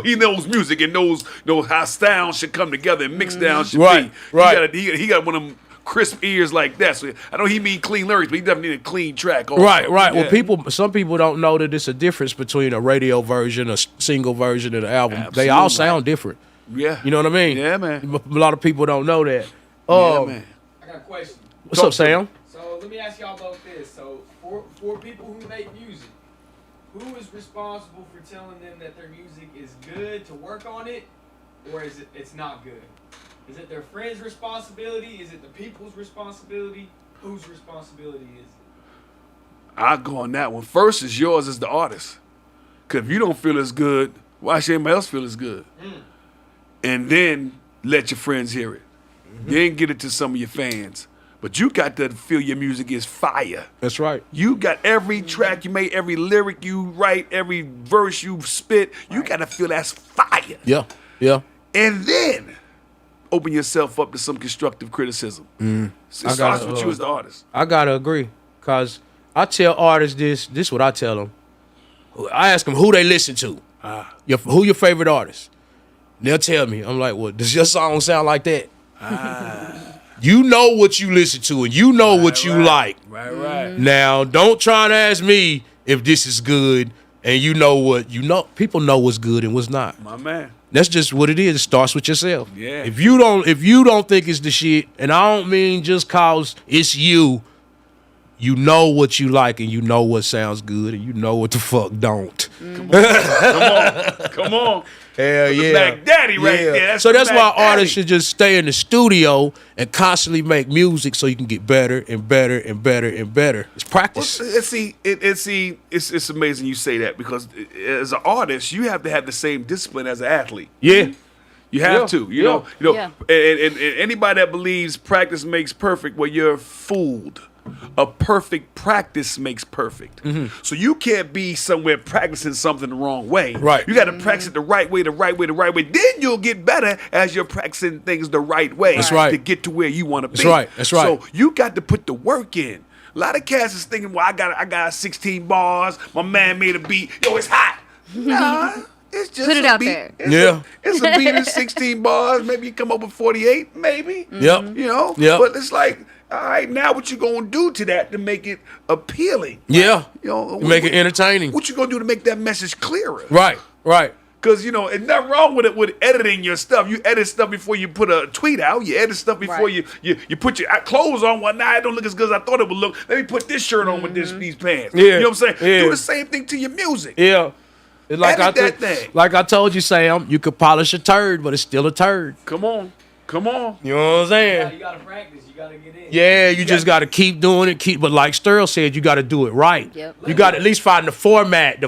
He knows music and knows how sound should come together and mix down should be. Right. He got one of them crisp ears like that. So I know he mean clean lyrics, but he definitely need a clean track. Also. Right. Yeah. Well, some people don't know that it's a difference between a radio version, a single version, and an album. Absolutely. They all sound different. Yeah. You know what I mean? Yeah, man. A lot of people don't know that. Yeah, man. I got a question. What's up, Sam? So let me ask y'all about this. So for people who make music, who is responsible for telling them that their music is good to work on it, or is it's not good? Is it their friend's responsibility? Is it the people's responsibility? Whose responsibility is it? I'll go on that one. First is yours as the artist. Because if you don't feel as good, why should anybody else feel as good? And then let your friends hear it. Then get it to some of your fans. But you got to feel your music is fire. That's right. You got every track you make, every lyric you write, every verse you spit, you got to feel that's fire. Yeah. And then open yourself up to some constructive criticism. It starts with you as the artist. I gotta agree, cause I tell artists this is what I tell them. I ask them who they listen to. Who your favorite artist? And they'll tell me. I'm like, well, does your song sound like that? You know what you listen to, and you know what you like. Right. Now, don't try to ask me if this is good, and you know what you know. People know what's good and what's not. My man. That's just what it is. It starts with yourself. Yeah. If you don't think it's the shit, and I don't mean just cause it's you know what you like and you know what sounds good and you know what the fuck don't. Come on. Hell yeah. Mac Daddy right there. So that's Mac why Daddy. artists should just stay in the studio and constantly make music so you can get better and better and better and better. It's practice. It's amazing you say that because as an artist, you have to have the same discipline as an athlete. Yeah. You have to. You know. Yeah. And anybody that believes practice makes perfect, well, you're fooled. A perfect practice makes perfect. So you can't be somewhere practicing something the wrong way. Right. You got to practice it the right way. Then you'll get better as you're practicing things the right way. That's right. To get to where you want to be. That's right. So you got to put the work in. A lot of cats is thinking, well, I got 16 bars. My man made a beat. Yo, it's hot. Nah. It's just Put it a out beat. there. It's a beat in 16 bars. Maybe you come up with 48, maybe. Yep. You know? Yep. But it's like, All right, now what you gonna do to that to make it appealing? Yeah. You know, Make it entertaining. What you gonna do to make that message clearer? Right. Because, you know, there's nothing wrong with it with editing your stuff. You edit stuff before you put a tweet out. You edit stuff before Right. you put your clothes on. Well, nah, it don't look as good as I thought it would look. Let me put this shirt on with these pants. Yeah. You know what I'm saying? Yeah. Do the same thing to your music. Yeah. It's like Edit that thing. Like I told you, Sam, you could polish a turd, but it's still a turd. Come on. You know what I'm Yeah, saying? you gotta practice. You gotta get in. Yeah, you just got to keep doing it. But like Sterl said, you got to do it right. Yep. You got to at least find the format, the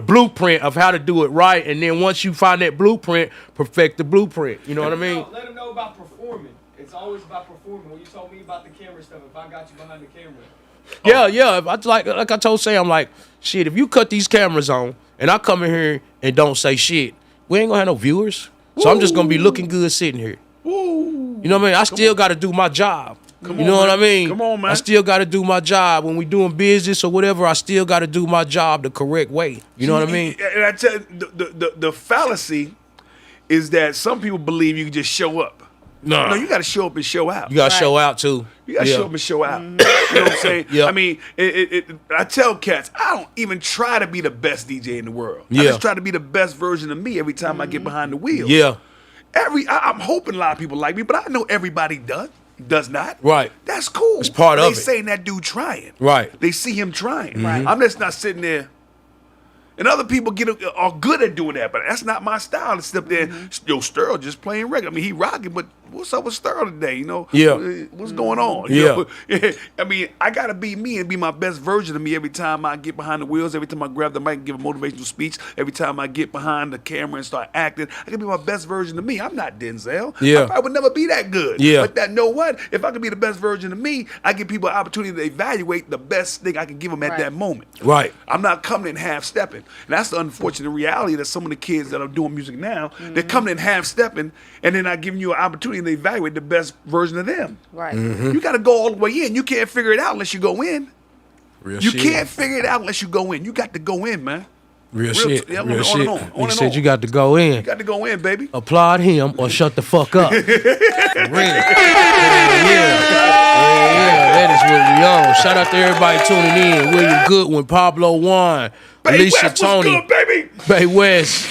blueprint of how to do it right. And then once you find that blueprint, perfect the blueprint. You know what I mean? Let them know about performing. It's always about performing. When you told me about the camera stuff, if I got you behind the camera. Yeah. Like I told Sam, like, shit, if you cut these cameras on and I come in here and don't say shit, we ain't going to have no viewers. So I'm just going to be looking good sitting here. Woo. You know what I mean? I still got to do my job. You on, know what I man. mean? Come on, man. I still got to do my job. When we doing business or whatever, I still got to do my job the correct way. You know what I mean? And I tell you, the fallacy is that some people believe you can just show up. No, No, you got to show up and show out. you got to Right. show out too. You gotta Yeah. show up and show out. You know what I'm saying? Yeah. I mean, I tell cats, I don't even try to be the best DJ in the world. I Yeah. just try to be the best version of me every time I get behind the wheel. Yeah, I'm hoping a lot of people like me, but I know everybody does not. Right. That's cool. It's part of they it. saying that dude trying. Right. They see him trying. Right. I'm just not sitting there. And other people are good at doing that, but that's not my style to sit up there. Yo, Sterl just playing regular. I mean, he rocking, but what's up with Sterl today? You know, Yeah. What's going on? You know? I mean, I gotta be me and be my best version of me every time I get behind the wheels. Every time I grab the mic and give a motivational speech. Every time I get behind the camera and start acting, I can be my best version of me. I'm not Denzel. Yeah. I would never be that good. Yeah. But that know what? If I can be the best version of me, I give people an opportunity to evaluate the best thing I can give them at Right. that moment. Right. I'm not coming in half stepping. And that's the unfortunate reality that some of the kids that are doing music now, they're coming in half stepping and they're not giving you an opportunity to evaluate the best version of them. Right. You got to go all the way in. You can't figure it out unless you go in. Real You shit. can't figure it out unless you go in. You got to go in, man. Real shit. Yeah, Real on shit. and on, on Nigga and said on. you got to go in. You got to go in, baby. Applaud him or shut the fuck up. For real. That is what we on. Shout out to everybody tuning in. William Goodwin, Pablo Juan, Bay Alicia West, Tony, what's good, baby? Bay West.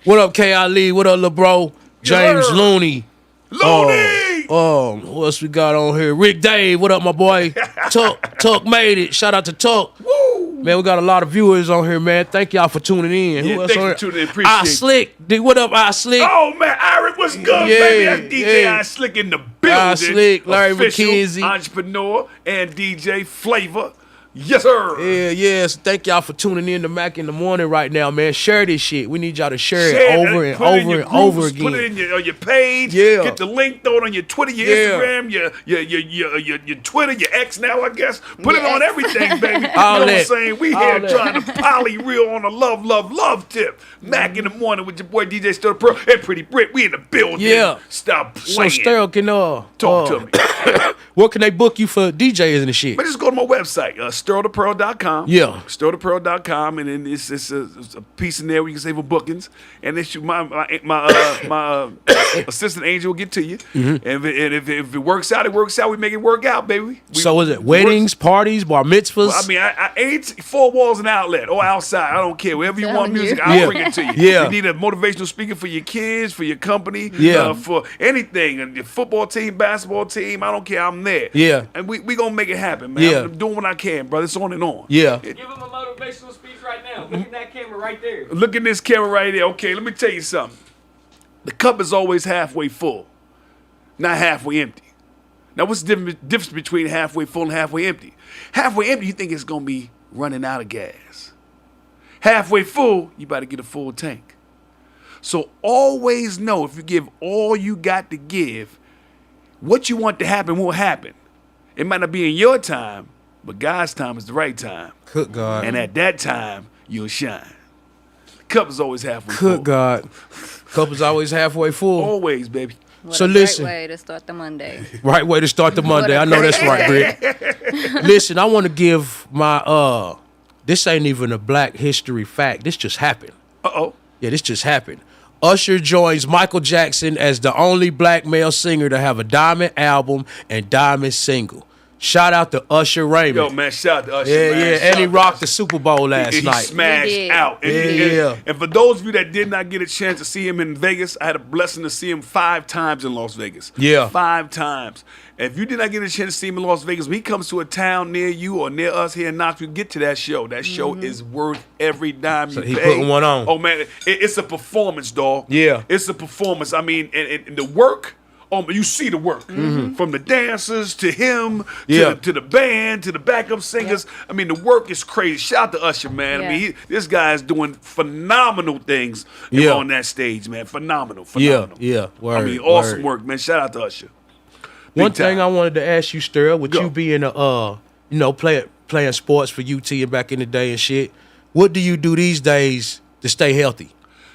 What up, K. Ali? What up, LeBro? James Yeah. Looney. Looney! What else we got on here? Rick Dave, what up, my boy? Tuck made it. Shout out to Tuck. Woo! Man, we got a lot of viewers on here, man. Thank y'all for tuning in. Yeah, Who else thanks on for here? tuning in. Appreciate I it. Slick. What up, I Slick? Oh man, Eric, what's good, Yeah, baby? That's DJ yeah. I Slick in the building. Slick, Larry Official McKenzie. entrepreneur and DJ Flavor. Yes, sir. Yeah. So thank y'all for tuning in to Mack in the morning right now, man. Share this shit. We need y'all to share Share it it, over and put it in over your and over groups, again. Put it in your page. Yeah. Get the link, throw it on your Twitter, your Yeah. Instagram, your Twitter, your X now, I guess. Put it Your on X. everything, baby. You know All what I'm that. saying? We All here that. trying to poly real on a love tip. Mack in the morning with your boy DJ Sterl Pro and Pretty Britt. We in the building. Yeah. Stop So playing. Sterl can Talk to me. Where can they book you for DJs and shit? But just go to my website, sterlthepearl.com. Yeah. Sterlthepearl.com, and then it's a piece in there where you can save for bookings. And then my assistant Angel will get to you. Mm-hmm. And if it works out, it works out. We make it work out, baby. So is it weddings, parties, bar mitzvahs? I mean, I ain't 4 walls and outlet or outside. I don't care. Wherever you want Telling music, you. I'll Yeah. bring it to you. Yeah. You need a motivational speaker for your kids, for your company, Yeah. for anything. And your football team, basketball team, I don't care. I'm there. Yeah. And we going to make it happen, man. Yeah. I'm doing what I can, brother. It's on and on. Yeah. Give him a motivational speech right now. Look at that camera right there. Look at this camera right there. Okay, let me tell you something. The cup is always halfway full, not halfway empty. Now, what's the difference between halfway full and halfway empty? Halfway empty, you think it's going to be running out of gas. Halfway full, you better get a full tank. So always know if you give all you got to give, what you want to happen will happen. It might not be in your time, but God's time is the right time. Good God. And at that time, you'll shine. Cup is always halfway full. Good God. Cup is always halfway full. Always, baby. What So a listen. great way to start the Monday. Right way to start the Monday. a I know that's great right, Britt. Listen, I want to give my this ain't even a Black History fact. This just happened. Uh-oh. Yeah, this just happened. Usher joins Michael Jackson as the only black male singer to have a diamond album and diamond single. Shout out to Usher Raymond. Yo, man, shout out to Usher, Yeah, man. yeah. Shout And he out to rocked Usher. the Super Bowl last He night. smashed He did. out. Yeah. And for those of you that did not get a chance to see him in Vegas, I had a blessing to see him 5 times in Las Vegas. Yeah. 5 times. And if you did not get a chance to see him in Las Vegas, when he comes to a town near you or near us here in Knoxville, get to that show. That show is worth every dime So you he pay. putting one on. Oh, man, it's a performance, dog. Yeah. It's a performance. I mean, and the work, you see the work. From the dancers to him, Yeah. to the band, to the backup singers. I mean, the work is crazy. Shout out to Usher, man. I Yeah. mean, this guy is doing phenomenal things Yeah. on that stage, man. Phenomenal. Yeah. Word, I mean, awesome word. work, man. Shout out to Usher. One Big time. thing I wanted to ask you, Sterl, with Go. you being playing sports for UT and back in the day and shit, what do you do these days to stay healthy?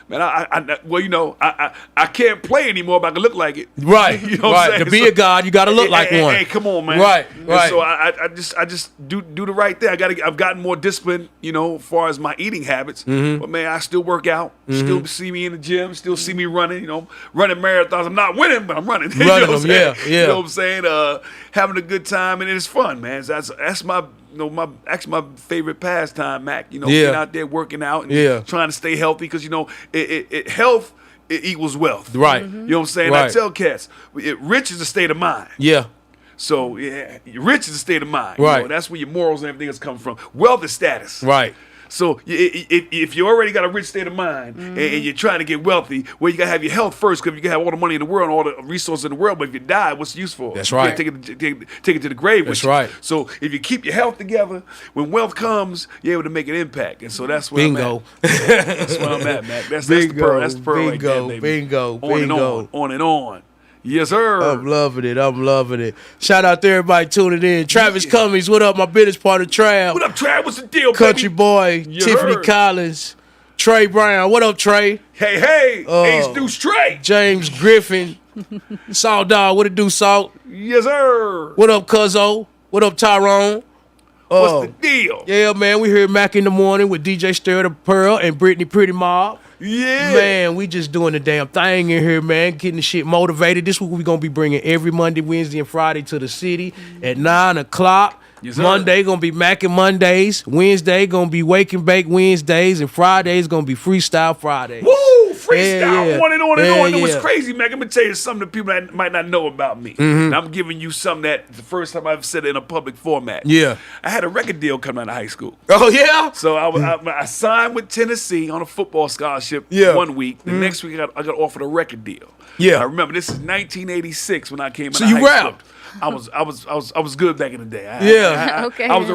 Man, I can't play anymore, but I can look like it. Right, You know what I'm right. saying? To be a god, you got to look Hey, like hey, one. Hey, come on, man. Right, And right. so I just do the right thing. I've gotten more discipline, as far as my eating habits. Mm-hmm. But man, I still work out. Still see me in the gym. Still see me running. Running marathons. I'm not winning, but I'm running. You know Running what I'm them, saying? yeah. You know what I'm saying? Having a good time, and it's fun, man. So that's my. My favorite pastime, Mac. Getting out there working out and trying to stay healthy because health equals wealth. Right. You know what I'm saying? Right. I tell cats, rich is a state of mind. Yeah. So rich is a state of mind. Right. That's where your morals and everything is coming from. Wealth is status. Right. So if you already got a rich state of mind and you're trying to get wealthy, well, you got to have your health first because you can have all the money in the world and all the resources in the world, but if you die, what's the use for? That's You right. can't take it to the grave with That's you. right. So if you keep your health together, when wealth comes, you're able to make an impact. And so that's where Bingo. I'm at. That's where I'm at, Mac. That's the pearl. That's the pearl right there, baby. Bingo. On and on. On and on. Yes, sir. I'm loving it. Shout out to everybody tuning in. Travis Cummings, what up? My business partner, Trav. What up, Trav? What's the deal, Country baby? boy, You Tiffany heard. Collins, Trey Brown. What up, Trey? Hey, Ace Deuce Trey. James Griffin, Salt Dog. What it do, Salt? Yes, sir. What up, Cuzzo? What up, Tyrone? What's the deal? Yeah, man, we heard Mack in the morning with DJ Sterl the Pearl and Brittany Pretty Mob. Yeah. Man, we just doing the damn thing in here, man. Getting the shit motivated. This week we gonna be bringing every Monday, Wednesday, and Friday to the city at 9 o'clock. Yes, sir. Monday gonna be Mackin' Mondays. Wednesday gonna be Wake and Bake Wednesdays, and Fridays gonna be Freestyle Fridays. Woo! Freestyle Yeah, on and on and yeah, on. It was yeah. crazy, man. I'm gonna tell you something that people that might not know about me. And I'm giving you something that the first time I've said it in a public format. Yeah. I had a record deal coming out of high school. Oh yeah. So I signed with Tennessee on a football scholarship Yeah. 1 week. The next week I got offered a record deal. Yeah. I remember this is 1986 when I came out So of you high rapped? school. I was good back in the day. Yeah. Okay. I was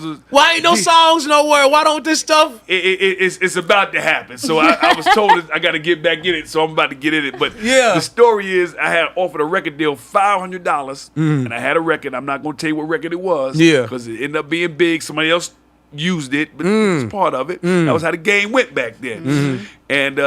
a Why ain't no songs nowhere? Why don't this stuff? it's about to happen. So I was told that I got to get back in it. So I'm about to get in it. But Yeah. the story is I had offered a record deal $500, and I had a record. I'm not going to tell you what record it was. Yeah. Because it ended up being big. Somebody else used it, but it's part of it. That was how the game went back then. And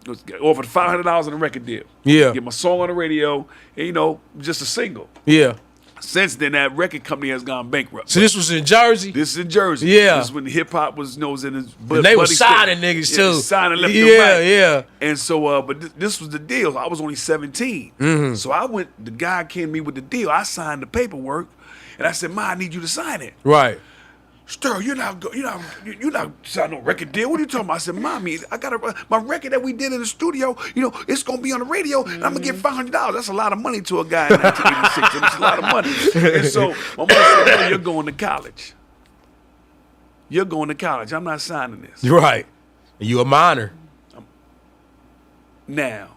was offered $500 on a record deal. Yeah. Get my song on the radio, and just a single. Yeah. Since then, that record company has gone bankrupt. So this was in Jersey. This is in Jersey. Yeah. This is when hip hop was was in his. And they was signing niggas too. Signing left Yeah, and right. yeah. And so, but this was the deal. I was only 17. So I went. The guy came to me with the deal. I signed the paperwork, and I said, "Ma, I need you to sign it." Right. Sterl, you're not signing no record deal. What are you talking about? I said, Mommy, I got my record that we did in the studio. It's gonna be on the radio, and I'm gonna get $500. That's a lot of money to a guy in 1986. It's a lot of money. And so my mother said, No, you're going to college. You're going to college. I'm not signing this. You're right. You a minor. Now,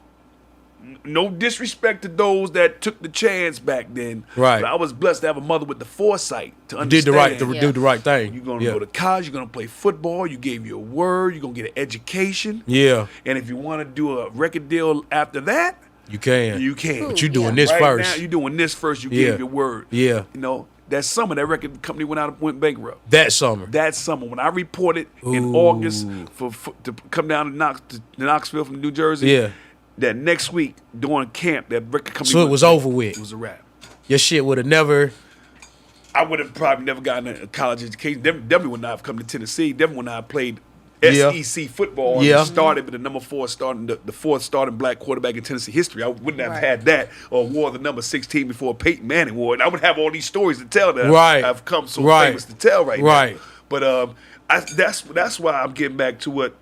no disrespect to those that took the chance back then. Right. But I was blessed to have a mother with the foresight to understand. Did the right Yeah. do the right thing. You're gonna yeah. go to college. You're gonna play football. You gave your word. You're gonna get an education. Yeah, And if you want to do a record deal after that, you can. you can. But you doing Yeah. this right first. now, you're doing this first. You Yeah. gave your word. Yeah. That summer, that record company went bankrupt. That summer. That summer, when I reported in Ooh. August to come down to Knoxville from New Jersey. Yeah. That next week during camp, that record company. So it went was bankrupt. over with. It was a wrap. Your shit would have never. I would have probably never gotten a college education. Definitely would not have come to Tennessee. Definitely would not have played SEC football. And started with the number 4 starting, the 4th starting black quarterback in Tennessee history. I wouldn't have had that or wore the number 16 before Peyton Manning wore it. I would have all these stories to tell that I've come so famous to tell now. But that's why I'm getting back to what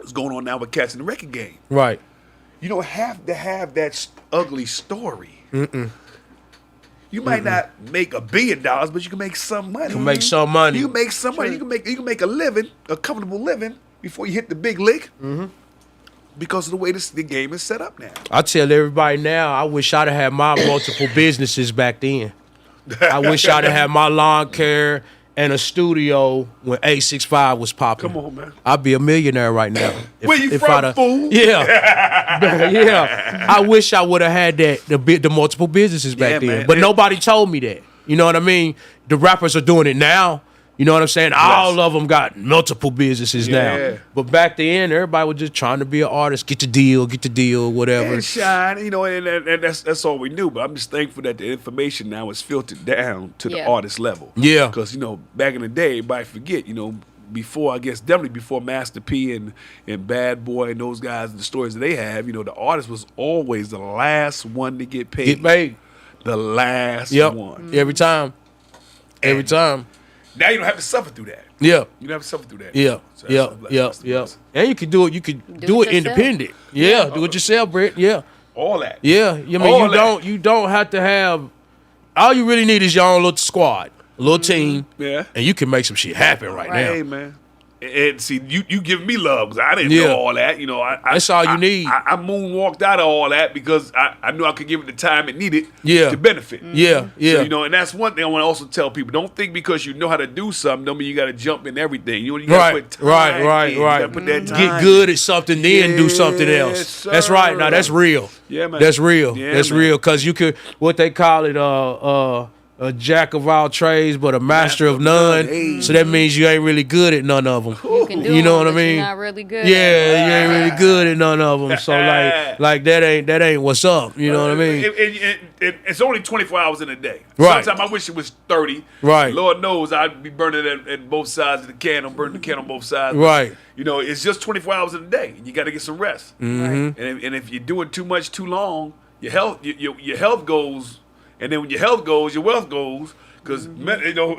is going on now with cats in the record game. Right. You don't have to have that ugly story. You might not make $1 billion, but you can make some money. You can make some money. You can make some money. You can make a living, a comfortable living, before you hit the big lick. Because of the way the game is set up now. I tell everybody now, I wish I'd have had my multiple businesses back then. I wish I'd have had my lawn care and a studio when 865 was popping. Come on, man. I'd be a millionaire right now. Where you from, fool? Yeah. Yeah. I wish I would have had the multiple businesses back then. Man. But nobody told me that. You know what I mean? The rappers are doing it now. You know what I'm saying? All of them got multiple businesses now. But back then, everybody was just trying to be an artist, get the deal, whatever. And shine, you know, and that's all we knew. But I'm just thankful that the information now is filtered down to the artist level. Yeah. Because, you know, back in the day, everybody forget, you know, definitely before Master P and Bad Boy and those guys and the stories that they have, you know, the artist was always the last one to get paid. Get paid. The last one. Every time. Every time. Now you don't have to suffer through that. Yeah. You don't have to suffer through that. Yeah. So And you can do it. You can do it independent. Yeah. Do it yourself, Britt. Yeah. All that. Yeah. I mean, you don't have to have. All you really need is your own little squad, a little team. Yeah. And you can make some shit happen right now. Hey, man. And see, you giving me love because I didn't know all that. You know, that's all you need. I moonwalked out of all that because I knew I could give it the time it needed to benefit. Yeah. So, you know, and that's one thing I want to also tell people. Don't think because you know how to do something, don't mean you got to jump in everything. You got to put time in. You got to put that time Get good at something, then do something else. Sir. That's right. Now, that's real. Yeah, man. That's real. Yeah, that's real because you could, what they call it, a jack of all trades, but a master of none. Hey. So that means you ain't really good at none of them. You can do know them, what I but mean? You're not really good. Yeah, you ain't really good at none of them. So like that ain't what's up. You know what I mean? It's only 24 hours in a day. Right. Sometimes I wish it was 30. Right. Lord knows I'd be burning at both sides of the can. I'm burning the can on both sides. Right. You know, it's just 24 hours in a day. You got to get some rest. Mm-hmm. And if you're doing too much too long, your health goes. And then when your health goes, your wealth goes. Because, you know,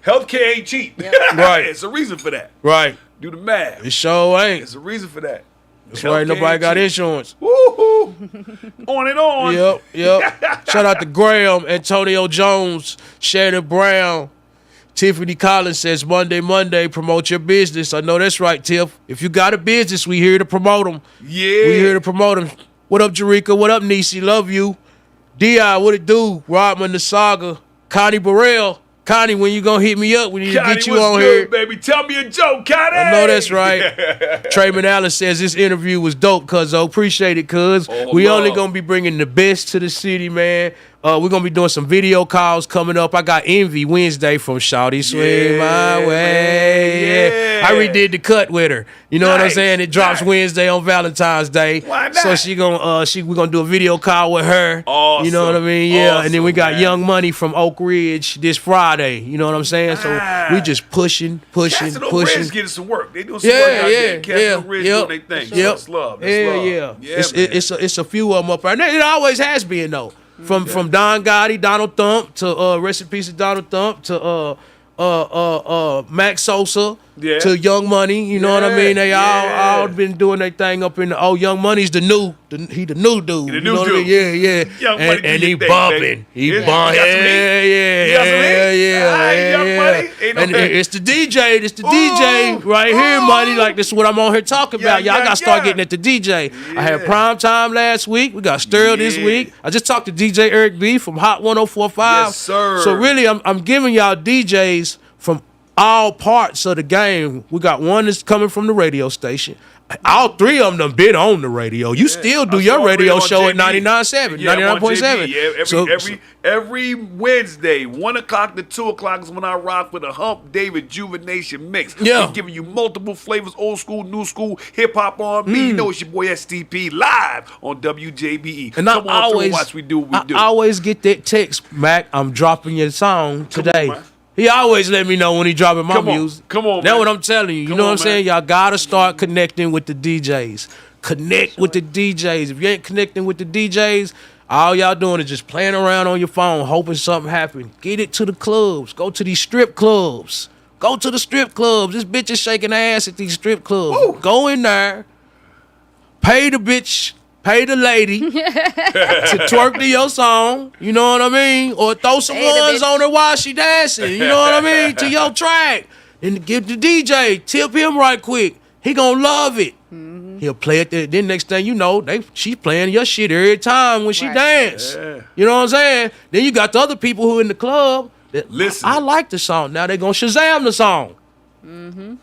healthcare ain't cheap. Yep. Right. It's a reason for that. Right. Do the math. It sure ain't. It's a reason for that. That's why ain't nobody got insurance. Woo-hoo. On and on. Yep. Shout out to Graham, Antonio Jones, Shannon Brown. Tiffany Collins says, Monday, promote your business. I know that's right, Tiff. If you got a business, we here to promote them. Yeah. We here to promote them. What up, Jerika? What up, Nisi? Love you. D.I., what it do? Rodman the Saga. Connie Burrell. Connie, when you gonna hit me up? We need to get you on here. Baby. Tell me a joke, Connie. I know that's right. Trayman Allen says this interview was dope, cuzzo. Appreciate it, cuz. We only gonna be bringing the best to the city, man. We're gonna be doing some video calls coming up. I got Envy Wednesday from Shawty Swing My Way. I redid the cut with her. You know what I'm saying? It drops Wednesday on Valentine's Day. Why not? So we're gonna do a video call with her. Awesome. You know what I mean? Yeah. Awesome, and then we got man. Young Money from Oak Ridge this Friday. You know what I'm saying? So we just pushing. Cats in Oak Ridge getting some work. They doing some work out there. Cats in Oak Ridge doing their thing. Yep. That's love. Yeah. It's a few of them up there. And it always has been though. From Don Gotti, Donald Thump to rest in peace to Donald Thump to Max Sosa to Young Money. You know what I mean? They all been doing their thing up in the Young Money's the new dude. The new you know dude. What I mean? Yeah. Young Money And do he your thing, bumping. baby. He Yeah. bumping. You got some heat? Young Money. Ain't no And thing. it's the DJ. It's the DJ right here, Money. Like this is what I'm on here talking about. Y'all got to start getting at the DJ. I had Prime Time last week. We got Sterl this week. I just talked to DJ Eric B from Hot 104.5. Yes, sir. So really, I'm giving y'all DJs from all parts of the game. We got one that's coming from the radio station. All three of them done been on the radio. You still do your radio show at 99.7, 99.7. Yeah, every Wednesday, 1 o'clock to 2 o'clock is when I rock with a Hump Day Rejuvenation mix. Yeah. I'm giving you multiple flavors, old school, new school, hip-hop, R&B. You know it's your boy STP live on WJBE. And Come on through and watch we do what we do. I always get that text, Mac, I'm dropping your song today. He always let me know when he dropping my Come on. music. Come on, That's man. what I'm telling you. You Come know what on, I'm saying? man. Y'all gotta start connecting with the DJs. Connect with the DJs. If you ain't connecting with the DJs, all y'all doing is just playing around on your phone, hoping something happens. Get it to the clubs. Go to these strip clubs. Go to the strip clubs. This bitch is shaking ass at these strip clubs. Woo. Go in there. Pay the bitch. Pay the lady to twerk to your song, you know what I mean? Or throw some Pay the ones bitch. on her while she dancing, you know what I mean? To your track. And give the DJ, tip him right quick. He gonna love it. He'll play it. Then next thing you know, she's playing your shit every time when she Right. dance. Yeah. You know what I'm saying? Then you got the other people who in the club that Listen. I like the song. Now they gonna Shazam the song.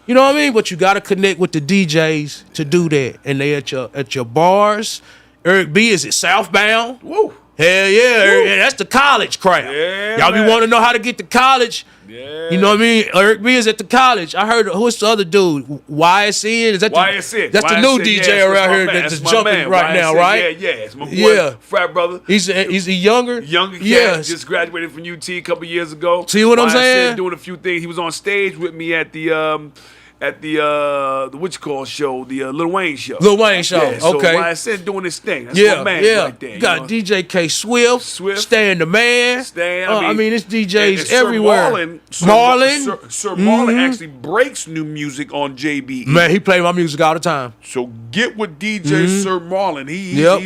You know what I mean? But you gotta connect with the DJs to do that. And they at your bars. Eric B is at Southbound. Woo. Hell yeah, that's the college crowd. Yeah, Y'all man. be wanting to know how to get to college. Yeah. You know what I mean? Eric B is at the college. I heard who's the other dude? YSN? Is that the YSN. That's the new YSN, DJ yes, around that's my here man. that's That's my jumping man. right now, YSN, right? Yeah, it's my boy, Yeah. frat brother. He's a younger? Younger cat, Yes. just graduated from UT a couple years ago. See what I'm YSN saying? Doing a few things. He was on stage with me at the what you call show, the Lil Wayne show. Lil Wayne show. Yeah, so Okay. YSN doing his thing. That's Yeah, my man yeah. right there. You got DJ K Swift, Swift. Stan the Man. Stan, I mean, it's and DJs Sir everywhere. Marlon, Sir Marlon Mhm. actually breaks new music on JBE. Man, he play my music all the time. So get with DJ Sir Marlon. Yep.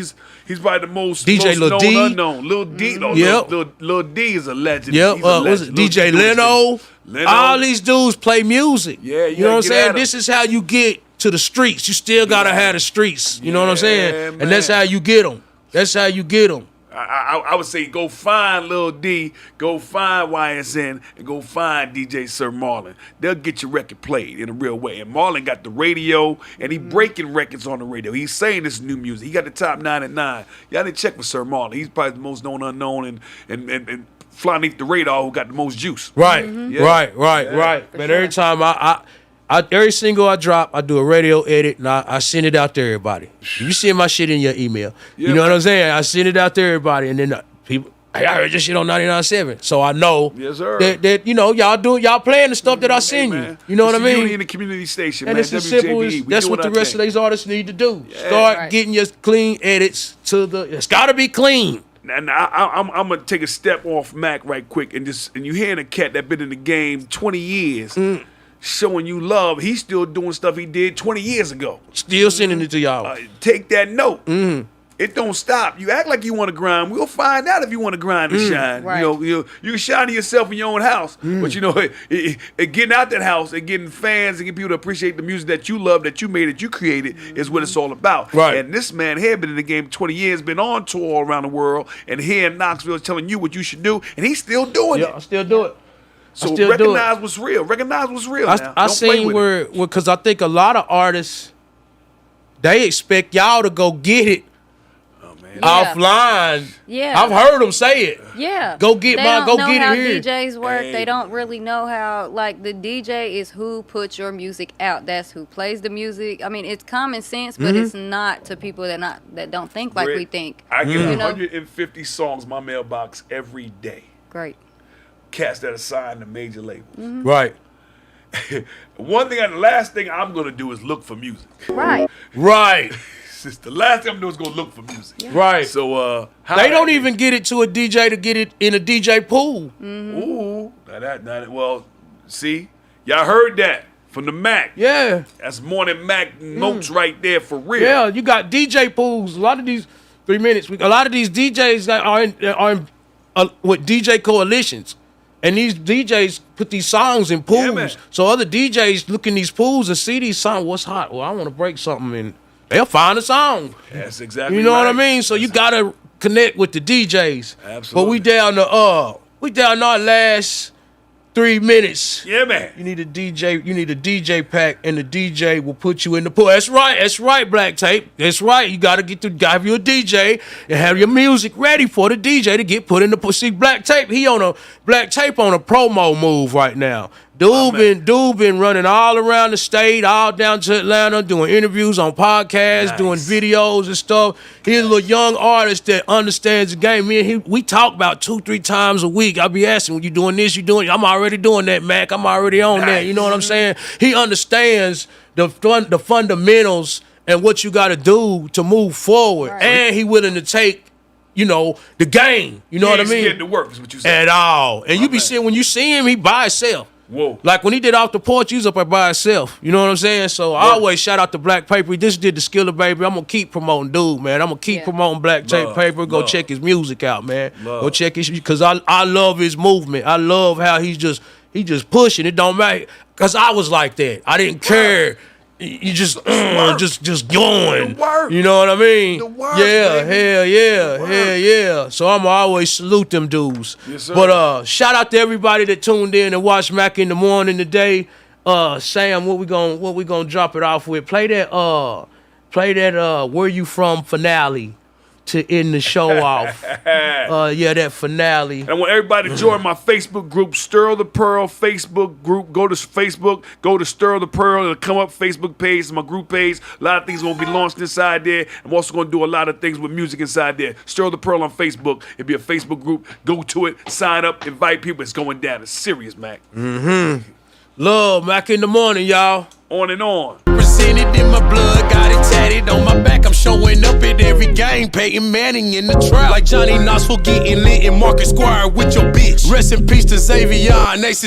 He's probably the most DJ most Lil known D. unknown. Lil D. No, Yep. Lil D is a legend. Yep. He's a Was it legend. Lil DJ D doing his Leno? thing. Leno. All these dudes play music. Yeah, you know what I'm get saying? at 'em. This is how you get to the streets. You still gotta have the streets. You know what I'm saying? Yeah, And that's man. how you get them. That's how you get them. I would say go find Lil D, go find YSN, and go find DJ Sir Marlon. They'll get your record played in a real way. And Marlon got the radio, and he breaking records on the radio. He's saying this new music. He got the top 9 at 9. Y'all didn't check with Sir Marlon. He's probably the most known unknown and fly underneath the radar who got the most juice. Right, Yeah. right. Yeah. Man, every time every single I drop, I do a radio edit and I send it out to everybody. You send my shit in your email. Yeah, you know what man. I'm saying? I send it out to everybody, and then people, hey, I heard your shit on 99.7, so I know Yes, sir. that y'all playing the stuff that I send you. Man. You know what I It's a unity mean? in the community station, And man. it's as simple as WJBE. We that's doing what the our rest thing. of these artists need to do. Start Right. getting your clean edits to the. It's got to be clean. And I'm gonna take a step off Mack right quick and you hearing a cat that been in the game 20 years showing you love. He's still doing stuff he did 20 years ago. Still sending it to y'all. Take that note. It don't stop. You act like you want to grind. We'll find out if you want to grind and shine. Right. You can shine to yourself in your own house, but getting out that house and getting fans and getting people to appreciate the music that you love, that you made, that you created, is what it's all about. Right. And this man here been in the game 20 years, been on tour all around the world, and here in Knoxville is telling you what you should do, and he's still doing Yeah, I it. still do it. So still do it. recognize what's real. Recognize what's real. now. I Don't play seen with it. where because I think a lot of artists they expect y'all to go get it Yeah. offline. Yeah. I've heard them say it. Yeah. Go get they my- don't go know get it how here. DJs work. Hey. They don't really know how, like, the DJ is who puts your music out. That's who plays the music. I mean, it's common sense, but it's not to people that don't think like Britt, we think. I get You know? 150 songs in my mailbox every day. Great. Cats that are signed to major labels. Right. One thing and the last thing I'm gonna do is look for music. Right. Right. It's the last thing I'm doing is go look for music. Right. So They don't even get it to a DJ to get it in a DJ pool. Ooh, well, see, y'all heard that from the Mack. Yeah. That's more than Mack notes right there for real. Yeah, you got DJ pools. A lot of these 3 minutes. A lot of these DJs that are in with DJ coalitions, and these DJs put these songs in Yeah, man. pools. So other DJs look in these pools and see these songs. What's hot? Well, I want to break something, and they'll find a song. That's exactly. You know what I right. mean? So you gotta connect with the DJs. Absolutely. But we down to our last 3 minutes. Yeah, man. You need a DJ pack, and the DJ will put you in the pool. That's right, Black Tape. That's right. You gotta have you a DJ and have your music ready for the DJ to get put in the pool. See, Black Tape on a promo move right now. Dude been running all around the state, all down to Atlanta, doing interviews on podcasts, doing videos and stuff. He's a little young artist that understands the game. Me and him, we talk about 2-3 times a week. I'll be asking, when you doing this, you doing, I'm already doing that, Mac. I'm already on that. You know what I'm saying? He understands the fundamentals and what you got to do to move forward. Right. And he willing to take, you know, the game. You know what I mean? Scared to work is what you said. At all. And you be seeing, when you see him, he by himself. Whoa. Like when he did Off the Porch, he was up there by himself. You know what I'm saying? So I always shout out to Black Paper. He just did the Skiller Baby. I'm going to keep promoting dude, man. I'm going to keep promoting Black Tape Paper. Go check his music out, man. Go check his, because I love his movement. I love how he just pushing. It don't matter. Because I was like that. I didn't care. You just going. You know what I mean? Yeah, hell yeah. So I'm always salute them dudes. Yes, sir. But shout out to everybody that tuned in and watched Mack in the Morning today. Sam, what we gonna drop it off with? Play that Where You From finale to end the show off. That finale. And I want everybody to join my Facebook group, Sterl the Pearl Facebook group. Go to Facebook, go to Sterl the Pearl. It'll come up, Facebook page, my group page. A lot of things will be launched inside there. I'm also going to do a lot of things with music inside there. Sterl the Pearl on Facebook. It'll be a Facebook group. Go to it, sign up, invite people. It's going down. It's serious, Mac. Love Mack in the Morning, y'all. On and on. Presented in my blood, got it tatted on my back. I'm showing up at every game, Peyton Manning in the trap. Like Johnny Knoxville getting lit in Marcus Squire with your bitch. Rest in peace to Xavier, Nason